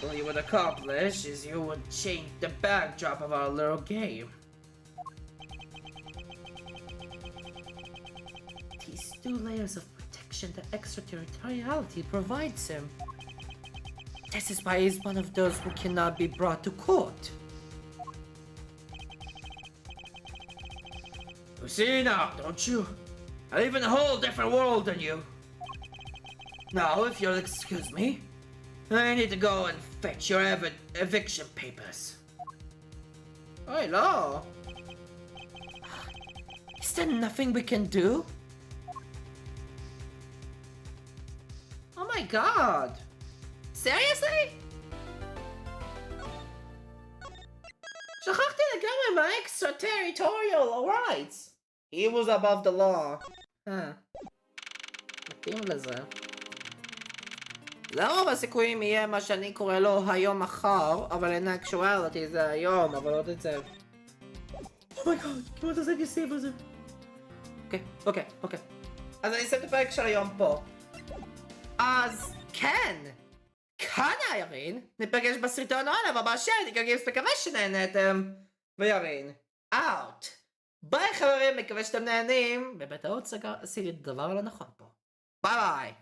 All you would accomplish is you would change the backdrop of our little game. These two layers of protection that extraterritoriality provides him. This is why he's one of those who cannot be brought to court. You see now, don't you? I live in a whole different world than you. Now, if you'll excuse me, I need to go and fetch your eviction papers. Oi, no. Is there nothing we can do? Oh my god. Seriously? שכחתי לגמרי מה extraterritorial rights. He was above the law. מתאים לזה. לרוב הסיכויים יהיה מה שאני קורא לו היום מחר, אבל in actuality זה היום, אבל עוד את זה. אומייגאד, כמעט עשיתי גיסים על זה. אוקיי. אז אני אסיים את הפרק של היום פה. אז כן, כאן ירין, ניפגש בסרטון הערב הבא שאני מקווה שנהנתם, וירין, אאוט. ביי חברים, מקווה שאתם נהנים. ובטעות עשיתי את הדבר הלא נכון פה. ביי ביי.